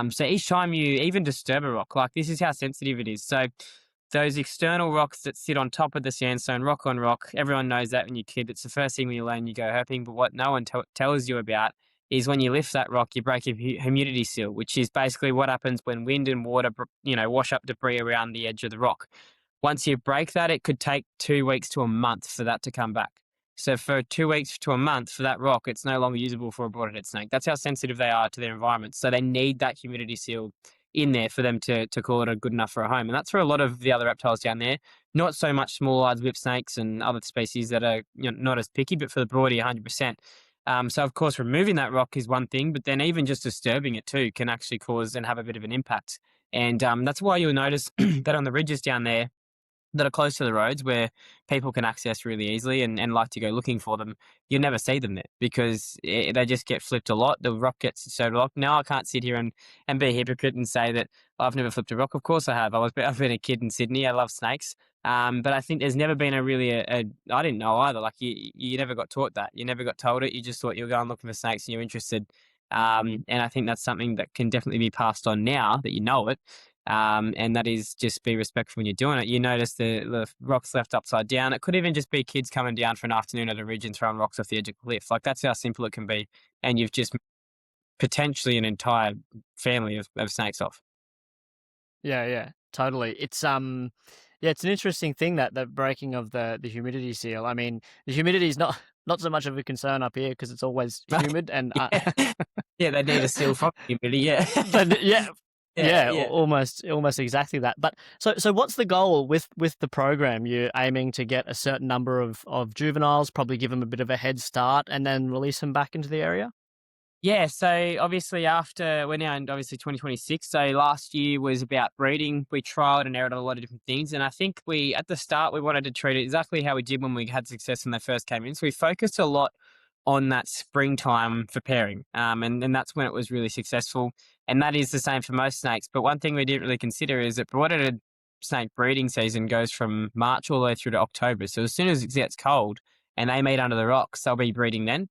So each time you even disturb a rock, like this is how sensitive it is. So those external rocks that sit on top of the sandstone, rock on rock, everyone knows that when you're a kid. It's the first thing when you learn, you go herping. But what no one tells you about is when you lift that rock, you break a humidity seal, which is basically what happens when wind and water, wash up debris around the edge of the rock. Once you break that, it could take 2 weeks to a month for that to come back. So for 2 weeks to a month for that rock, it's no longer usable for a broadhead snake. That's how sensitive they are to their environment. So they need that humidity seal in there for them to call it a good enough for a home. And that's for a lot of the other reptiles down there. Not so much small-eyed whip snakes and other species that are not as picky, but for the broadie, 100%. So, of course, removing that rock is one thing, but then even just disturbing it too can actually cause and have a bit of an impact. And that's why you'll notice that on the ridges down there that are close to the roads where people can access really easily and like to go looking for them, you'll never see them there because they just get flipped a lot. The rock gets disturbed a lot. Now I can't sit here and be a hypocrite and say that I've never flipped a rock. Of course I have. I've been a kid in Sydney. I love snakes. But I think there's never been I didn't know either. Like you never got taught that. You never got told it. You just thought you were going looking for snakes and you're interested. And I think that's something that can definitely be passed on now that you know it. And that is just be respectful when you're doing it. You notice the rocks left upside down. It could even just be kids coming down for an afternoon at a ridge and throwing rocks off the edge of a cliff. Like that's how simple it can be. And you've just potentially an entire family of snakes off. Yeah, totally. It's it's an interesting thing that the breaking of the humidity seal. I mean, the humidity is not so much of a concern up here because it's always humid and yeah, they need a seal from humidity. Yeah, but almost exactly that. But so what's the goal with the program? You're aiming to get a certain number of juveniles, probably give them a bit of a head start, and then release them back into the area. Yeah, so obviously we're now in obviously 2026, so last year was about breeding. We trialled and erred on a lot of different things, and I think at the start, we wanted to treat it exactly how we did when we had success when they first came in. So we focused a lot on that springtime for pairing, and that's when it was really successful, and that is the same for most snakes. But one thing we didn't really consider is that broadheaded snake breeding season goes from March all the way through to October. So as soon as it gets cold and they meet under the rocks, they'll be breeding then.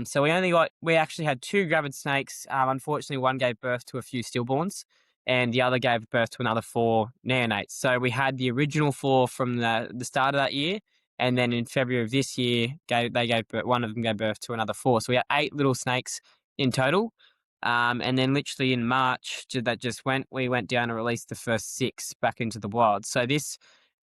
So we actually had 2 gravid snakes. Unfortunately, one gave birth to a few stillborns and the other gave birth to another 4 neonates. So we had the original 4 from the start of that year. And then in February of this year, one of them gave birth to another 4. So we had 8 little snakes in total. And then literally in March we went down and released the first 6 back into the wild. So this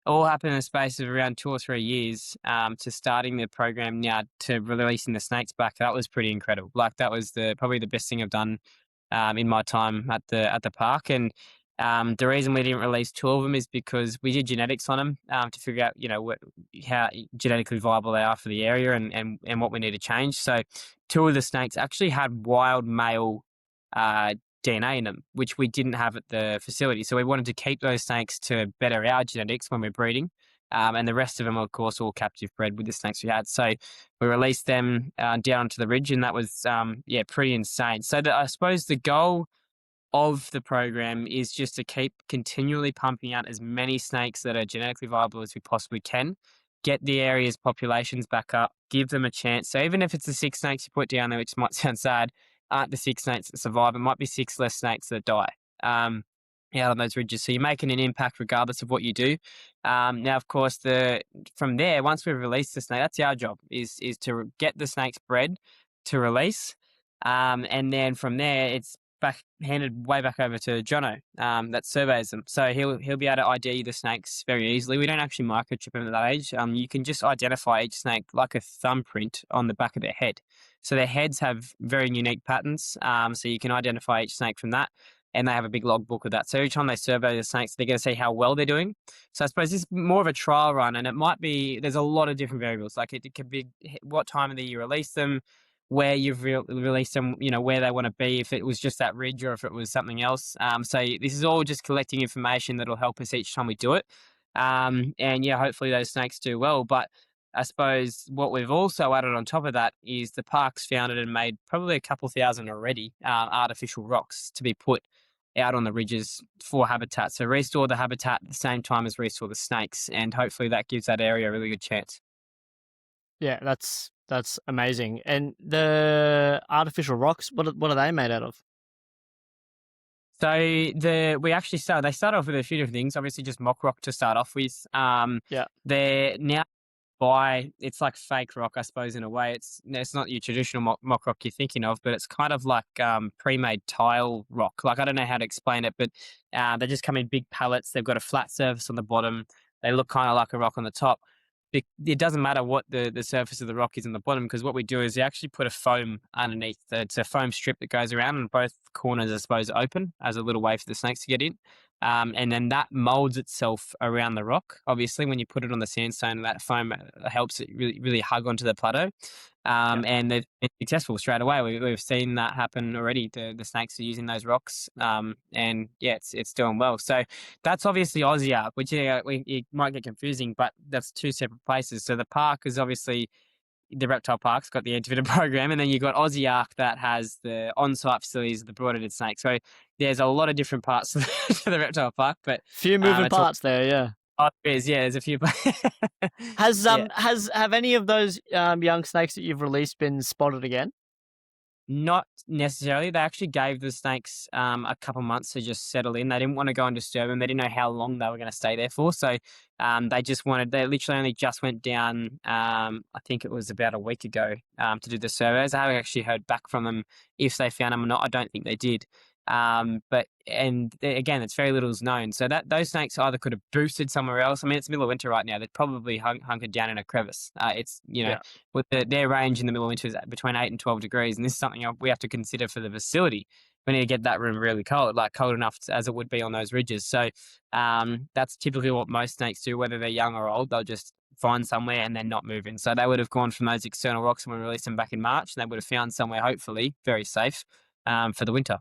all happened in a space of around 2 or 3 years to starting the program now to releasing the snakes back. That was pretty incredible. Like that was probably the best thing I've done in my time at the park. And the reason we didn't release 2 of them is because we did genetics on them to figure out how genetically viable they are for the area and what we need to change. So 2 of the snakes actually had wild male DNA in them, which we didn't have at the facility. So we wanted to keep those snakes to better our genetics when we're breeding. And the rest of them, of course, all captive bred with the snakes we had. So we released them down onto the ridge, and that was, pretty insane. So I suppose the goal of the program is just to keep continually pumping out as many snakes that are genetically viable as we possibly can, get the area's populations back up, give them a chance. So even if it's the 6 snakes you put down there, which might sound sad, aren't the 6 snakes that survive. It might be 6 less snakes that die. Out on those ridges. So you're making an impact regardless of what you do. Now, of course, from there, once we've released the snake, that's our job, is to get the snakes bred to release. And then from there, it's handed way back over to Jono, that surveys them. So he'll be able to ID the snakes very easily. We don't actually microchip them at that age. You can just identify each snake like a thumbprint on the back of their head. So their heads have very unique patterns. So you can identify each snake from that. And they have a big logbook of that. So every time they survey the snakes, they're going to see how well they're doing. So I suppose this is more of a trial run, and it might be, there's a lot of different variables. Like it could be what time of the year you release them, where you've released them, where they want to be, if it was just that ridge or if it was something else. So this is all just collecting information that'll help us each time we do it. And yeah, hopefully those snakes do well. But I suppose what we've also added on top of that is the park's founded and made probably a couple thousand already artificial rocks to be put out on the ridges for habitat. So restore the habitat at the same time as restore the snakes, and hopefully that gives that area a really good chance. Yeah, that's amazing. And the artificial rocks, what are they made out of? So they start off with a few different things. Obviously, just mock rock to start off with. Yeah. They're now it's like fake rock, I suppose, in a way. It's not your traditional mock rock you're thinking of, but it's kind of like pre-made tile rock. Like, I don't know how to explain it, but they just come in big pallets. They've got a flat surface on the bottom. They look kind of like a rock on the top. It doesn't matter what the surface of the rock is on the bottom, because what we do is we actually put a foam underneath. It's a foam strip that goes around, and both corners are supposed to open as a little way for the snakes to get in. And then that molds itself around the rock. Obviously, when you put it on the sandstone, that foam helps it really, really hug onto the plateau. And they've been successful straight away. We've seen that happen already. The snakes are using those rocks, and yeah, it's doing well. So that's obviously Aussie Ark, which it might get confusing, but that's two separate places. So the park is obviously the Reptile Park's got the antivenom program, and then you've got Aussie Ark that has the on-site facilities of the broad-headed snake. So there's a lot of different parts to the Reptile Park, but few moving parts there, yeah. Oh, there's a few. Have any of those young snakes that you've released been spotted again? Not necessarily. They actually gave the snakes a couple months to just settle in. They didn't want to go and disturb them. They didn't know how long they were going to stay there for. So they literally only just went down, I think it was about a week ago, to do the surveys. I haven't actually heard back from them if they found them or not. I don't think they did. Again, it's very little is known. So those snakes either could have boosted somewhere else. I mean, it's middle of winter right now. They're probably hunkered down in a crevice. With their range in the middle of winter is between 8 and 12 degrees. And this is something we have to consider for the facility. We need to get that room really cold, like cold enough as it would be on those ridges. So that's typically what most snakes do, whether they're young or old. They'll just find somewhere and then not move in. So they would have gone from those external rocks when we released them back in March, and they would have found somewhere, hopefully, very safe for the winter.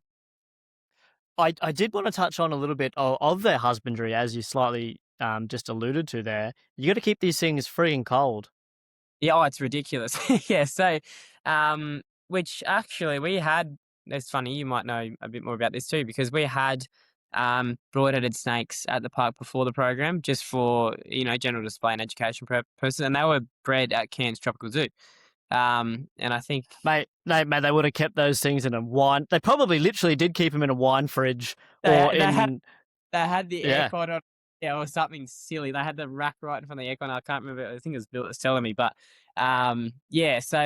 I did want to touch on a little bit of their husbandry, as you slightly just alluded to there. You got to keep these things freaking cold. Yeah, it's ridiculous. Yeah, so, which actually we had, it's funny, you might know a bit more about this too, because we had broad-headed snakes at the park before the program, just for, general display and education purposes, and they were bred at Cairns Tropical Zoo. And I think, mate, they would have kept those things in a wine. They probably literally did keep them in a wine fridge, they had the aircon on, or something silly. They had the rack right in front of the aircon. I can't remember. I think it was Bill that's telling me, but so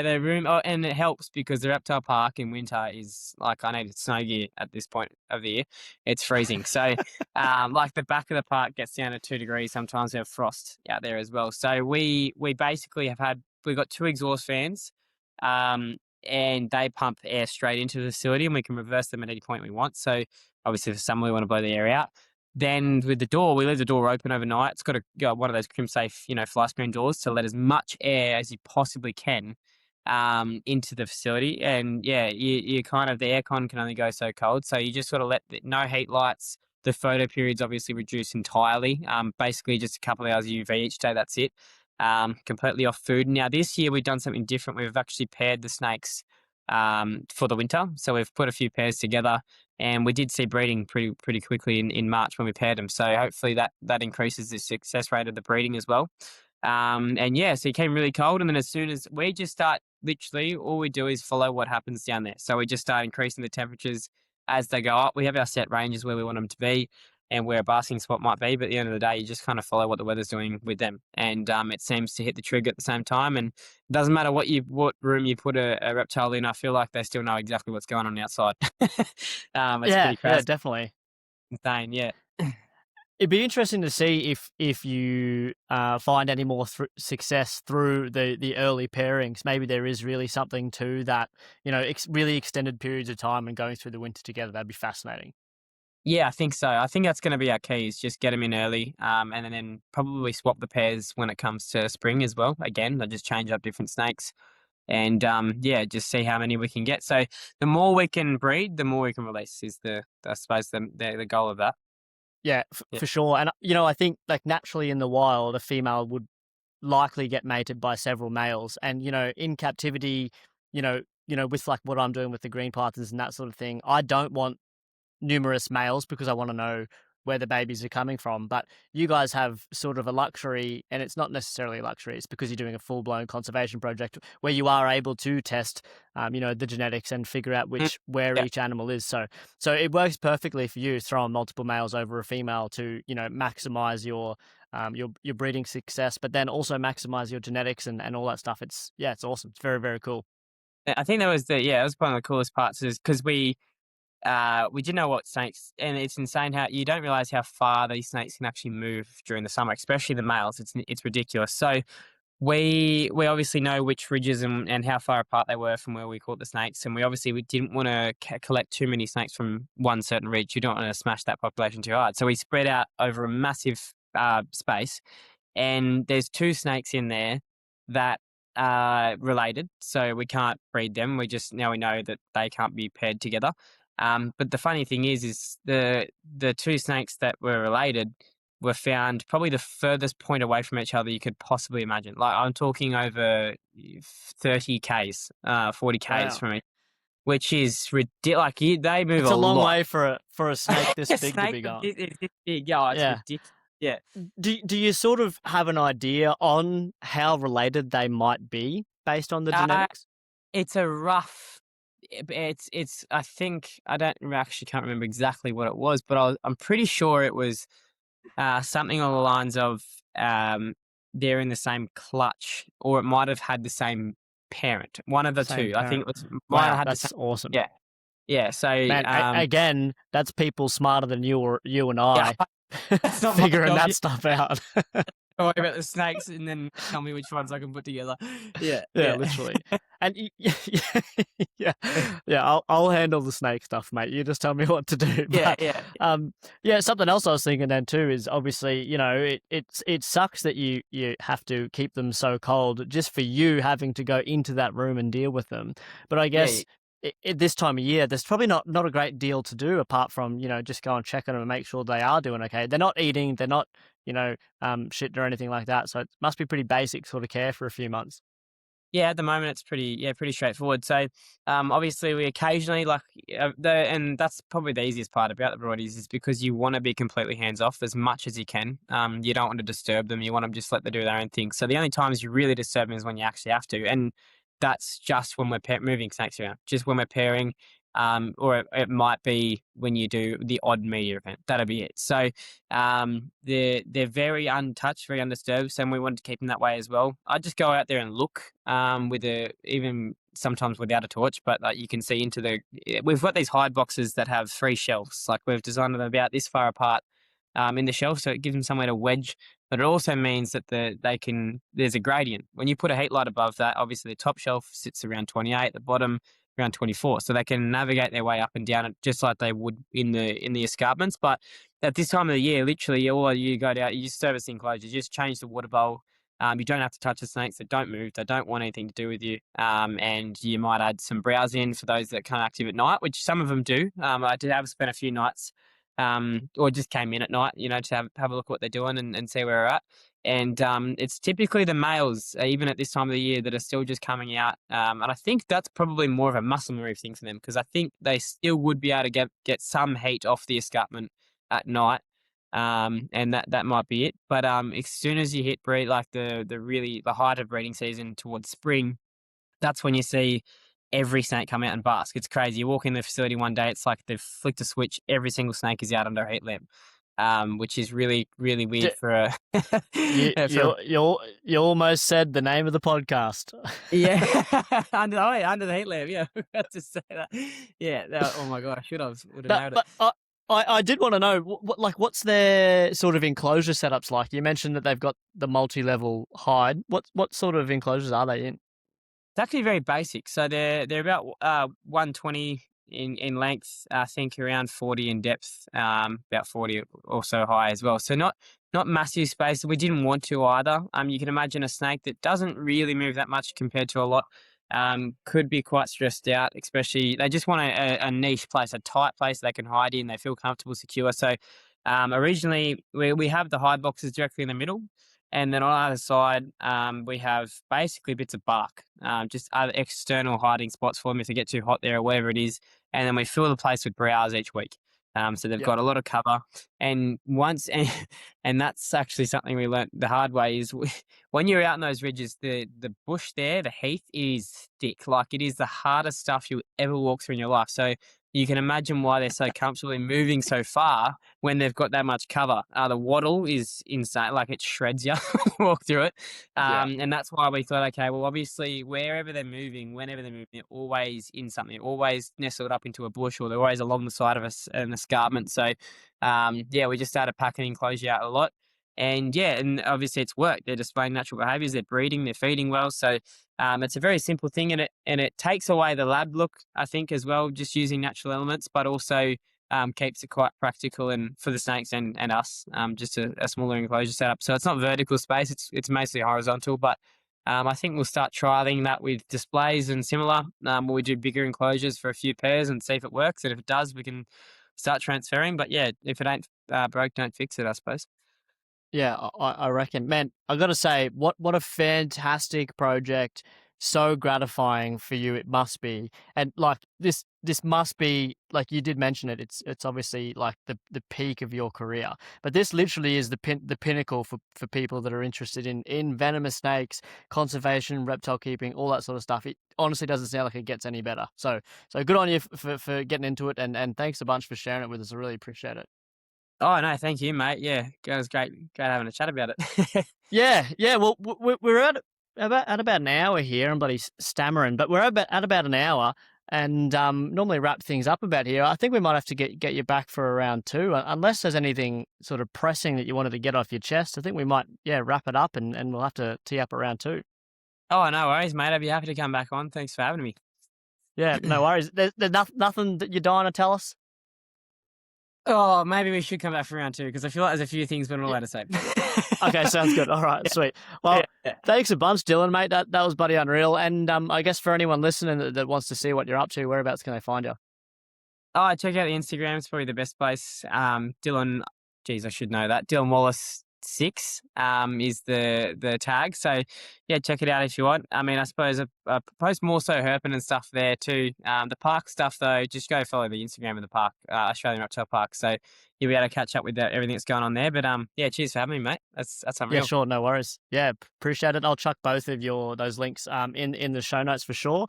the room, and it helps because the Reptile Park in winter is like, I need snow gear at this point of the year. It's freezing. So, like the back of the park gets down to 2 degrees. Sometimes we have frost out there as well. So we basically we've got 2 exhaust fans, and they pump air straight into the facility, and we can reverse them at any point we want. So obviously for summer, we want to blow the air out. Then with the door, we leave the door open overnight. It's got one of those crimp-safe, fly screen doors to let as much air as you possibly can into the facility. And yeah, you kind of, the aircon can only go so cold. So you just sort of let no heat lights. The photo period's obviously reduced entirely. Basically just a couple of hours UV each day. That's it. Completely off food. Now this year we've done something different. We've actually paired the snakes for the winter. So we've put a few pairs together, and we did see breeding pretty quickly in March when we paired them. So hopefully that increases the success rate of the breeding as well. So it came really cold, and then as soon as we just start literally all we do is follow what happens down there. So we just start increasing the temperatures as they go up. We have our set ranges where we want them to be and where a basking spot might be. But at the end of the day, you just kind of follow what the weather's doing with them. And it seems to hit the trigger at the same time. And it doesn't matter what room you put a reptile in, I feel like they still know exactly what's going on outside. It's pretty crazy. Definitely. Insane, yeah. It'd be interesting to see if you find any more success through the early pairings. Maybe there is really something to that, really extended periods of time and going through the winter together. That'd be fascinating. Yeah, I think so. I think that's going to be our key, is just get them in early, and then probably swap the pairs when it comes to spring as well. Again, I just change up different snakes, and just see how many we can get. So the more we can breed, the more we can release is I suppose the goal of that. Yeah, for sure. And I think like naturally in the wild, a female would likely get mated by several males, and in captivity, with like what I'm doing with the green pythons and that sort of thing, I don't want numerous males because I want to know where the babies are coming from. But you guys have sort of a luxury, and it's not necessarily a luxury, it's because you're doing a full-blown conservation project where you are able to test the genetics and figure out where each animal is. So it works perfectly for you throwing multiple males over a female to maximize your breeding success, but then also maximize your genetics and all that stuff. It's awesome. It's very, very cool. I think that was one of the coolest parts, is because we didn't know what snakes, and it's insane how you don't realize how far these snakes can actually move during the summer, especially the males. It's ridiculous. So we obviously know which ridges and how far apart they were from where we caught the snakes, and we didn't want to collect too many snakes from one certain ridge. You don't want to smash that population too hard. So we spread out over a massive space, and there's 2 snakes in there that are related, so we can't breed them. We know that they can't be paired together. But the funny thing is the 2 snakes that were related were found probably the furthest point away from each other you could possibly imagine. Like, I'm talking over 30 Ks, 40 Ks Wow. from me, which is ridiculous. Like, they move It's a long lot. way for a snake this big to be gone. It's this big. Yeah, it's ridiculous. Yeah. Do you sort of have an idea on how related they might be based on the genetics? It's a rough. It's. I think I can't remember exactly what it was, but I'm pretty sure it was something along the lines of they're in the same clutch, or it might have had the same parent. One of the two. I think it was. That's awesome. Yeah, yeah. So man, again, that's people smarter than you and I figuring that stuff out. Don't worry about the snakes, and then tell me which ones I can put together. Yeah, literally. And I'll handle the snake stuff, mate. You just tell me what to do. But, something else I was thinking then too is obviously, it sucks that you have to keep them so cold just for you having to go into that room and deal with them. But I guess at this time of year, there's probably not a great deal to do apart from, just go and check on them and make sure they are doing okay. They're not eating, they're not, shitting or anything like that. So it must be pretty basic sort of care for a few months. Yeah, at the moment it's pretty straightforward. So obviously we occasionally and that's probably the easiest part about the broadies, is because you want to be completely hands off as much as you can. You don't want to disturb them. You want to just let them do their own thing. So the only times you really disturb them is when you actually have to, and that's just when we're moving snakes around, just when we're pairing. Or it might be when you do the odd media event. That'll be it. So they're very untouched, very undisturbed, and we want to keep them that way as well. I just go out there and look even sometimes without a torch, but you can see into we've got these hide boxes that have 3 shelves. Like, we've designed them about this far apart in the shelf, so it gives them somewhere to wedge. But it also means that there's a gradient. When you put a heat light above that, obviously the top shelf sits around 28, the bottom around 24, so they can navigate their way up and down it just like they would in the escarpments. But at this time of the year, literally all you go down, you just service the enclosure, you just change the water bowl. You don't have to touch the snakes. They don't move. They don't want anything to do with you. And you might add some browse in for those that come active at night, which some of them do. I did have spent a few nights, or just came in at night, to have a look at what they're doing and see where we're at. And it's typically the males, even at this time of the year, that are still just coming out. And I think that's probably more of a muscle memory thing for them, because I think they still would be able to get some heat off the escarpment at night. And that might be it. But as soon as you hit breed, like the height of breeding season towards spring, that's when you see every snake come out and bask. It's crazy. You walk in the facility one day, it's like they've flicked a switch. Every single snake is out under a heat lamp, which is really, really weird D- for a. You, for, you almost said the name of the podcast. yeah, under the heat lamp. Yeah, I forgot to say that. Yeah. Oh my god, would have nailed it. But I did want to know what's their sort of enclosure setups like. You mentioned that they've got the multi-level hide. What sort of enclosures are they in? It's actually very basic. So they're about 120 in length, I think around 40 in depth, about 40 or so high as well. So not massive space. We didn't want to either. You can imagine a snake that doesn't really move that much compared to a lot. Could be quite stressed out, especially they just want a niche place, a tight place they can hide in. They feel comfortable, secure. So originally we have the hide boxes directly in the middle. And then on either side, we have basically bits of bark, just other external hiding spots for them if they get too hot there or whatever it is. And then we fill the place with browse each week. So they've got a lot of cover. And and that's actually something we learnt the hard way is when you're out in those ridges, the bush there, the heath is thick. Like it is the hardest stuff you'll ever walk through in your life. So you can imagine why they're so comfortable in moving so far when they've got that much cover. The wattle is insane, like it shreds you when you walk through it. And that's why we thought, okay, well, obviously, wherever they're moving, whenever they're moving, they're always in something, always nestled up into a bush or they're always along the side of an escarpment. So, we just started packing enclosure out a lot. And obviously it's worked. They're displaying natural behaviours, they're breeding, they're feeding well. So it's a very simple thing, and it takes away the lab look, I think, as well, just using natural elements, but also keeps it quite practical and for the snakes and us, just a smaller enclosure setup. So it's not vertical space; it's mostly horizontal. But I think we'll start trialing that with displays and similar. Where we do bigger enclosures for a few pairs and see if it works. And if it does, we can start transferring. But yeah, if it ain't broke, don't fix it, I suppose. Yeah, I reckon. Man, I got to say, what a fantastic project. So gratifying for you it must be. And like this must be, like you did mention it, it's obviously like the peak of your career. But this literally is the pinnacle for people that are interested in venomous snakes, conservation, reptile keeping, all that sort of stuff. It honestly doesn't sound like it gets any better. So good on you for getting into it, and thanks a bunch for sharing it with us. I really appreciate it. Oh, no, thank you, mate. Yeah, it was great having a chat about it. Yeah. Well, we're at about an hour here. I'm bloody stammering, but we're at about an hour, and normally wrap things up about here. I think we might have to get you back for a round two, unless there's anything sort of pressing that you wanted to get off your chest. I think we might wrap it up, and we'll have to tee up a round two. Oh, no worries, mate. I'd be happy to come back on. Thanks for having me. Yeah, no worries. There's nothing that you're dying to tell us? Oh, maybe we should come back for round two because I feel like there's a few things we're not allowed to say. Okay, sounds good. All right, sweet. Well, thanks a bunch, Dylan, mate. That was bloody unreal. And I guess for anyone listening that wants to see what you're up to, whereabouts can they find you? Oh, check out the Instagram. It's probably the best place. Dylan, geez, I should know that. Dylan Wallis 6 is the tag. So yeah, check it out if you want. I mean, I suppose I post more so herping and stuff there too. The park stuff though, just go follow the Instagram of the park, Australian Reptile Park. So you'll be able to catch up with everything that's going on there. But cheers for having me, mate. That's unreal. Yeah, sure, no worries. Yeah, appreciate it. I'll chuck both of those links in the show notes for sure.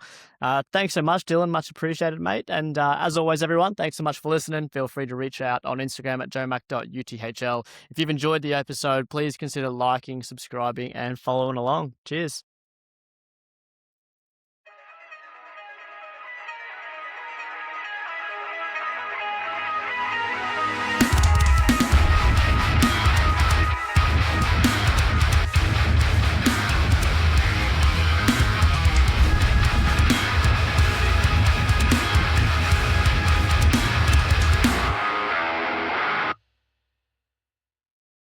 Thanks so much, Dylan. Much appreciated, mate. And as always, everyone, thanks so much for listening. Feel free to reach out on Instagram at joemac.uthl. If you've enjoyed the episode, please consider liking, subscribing, and following along. Cheers.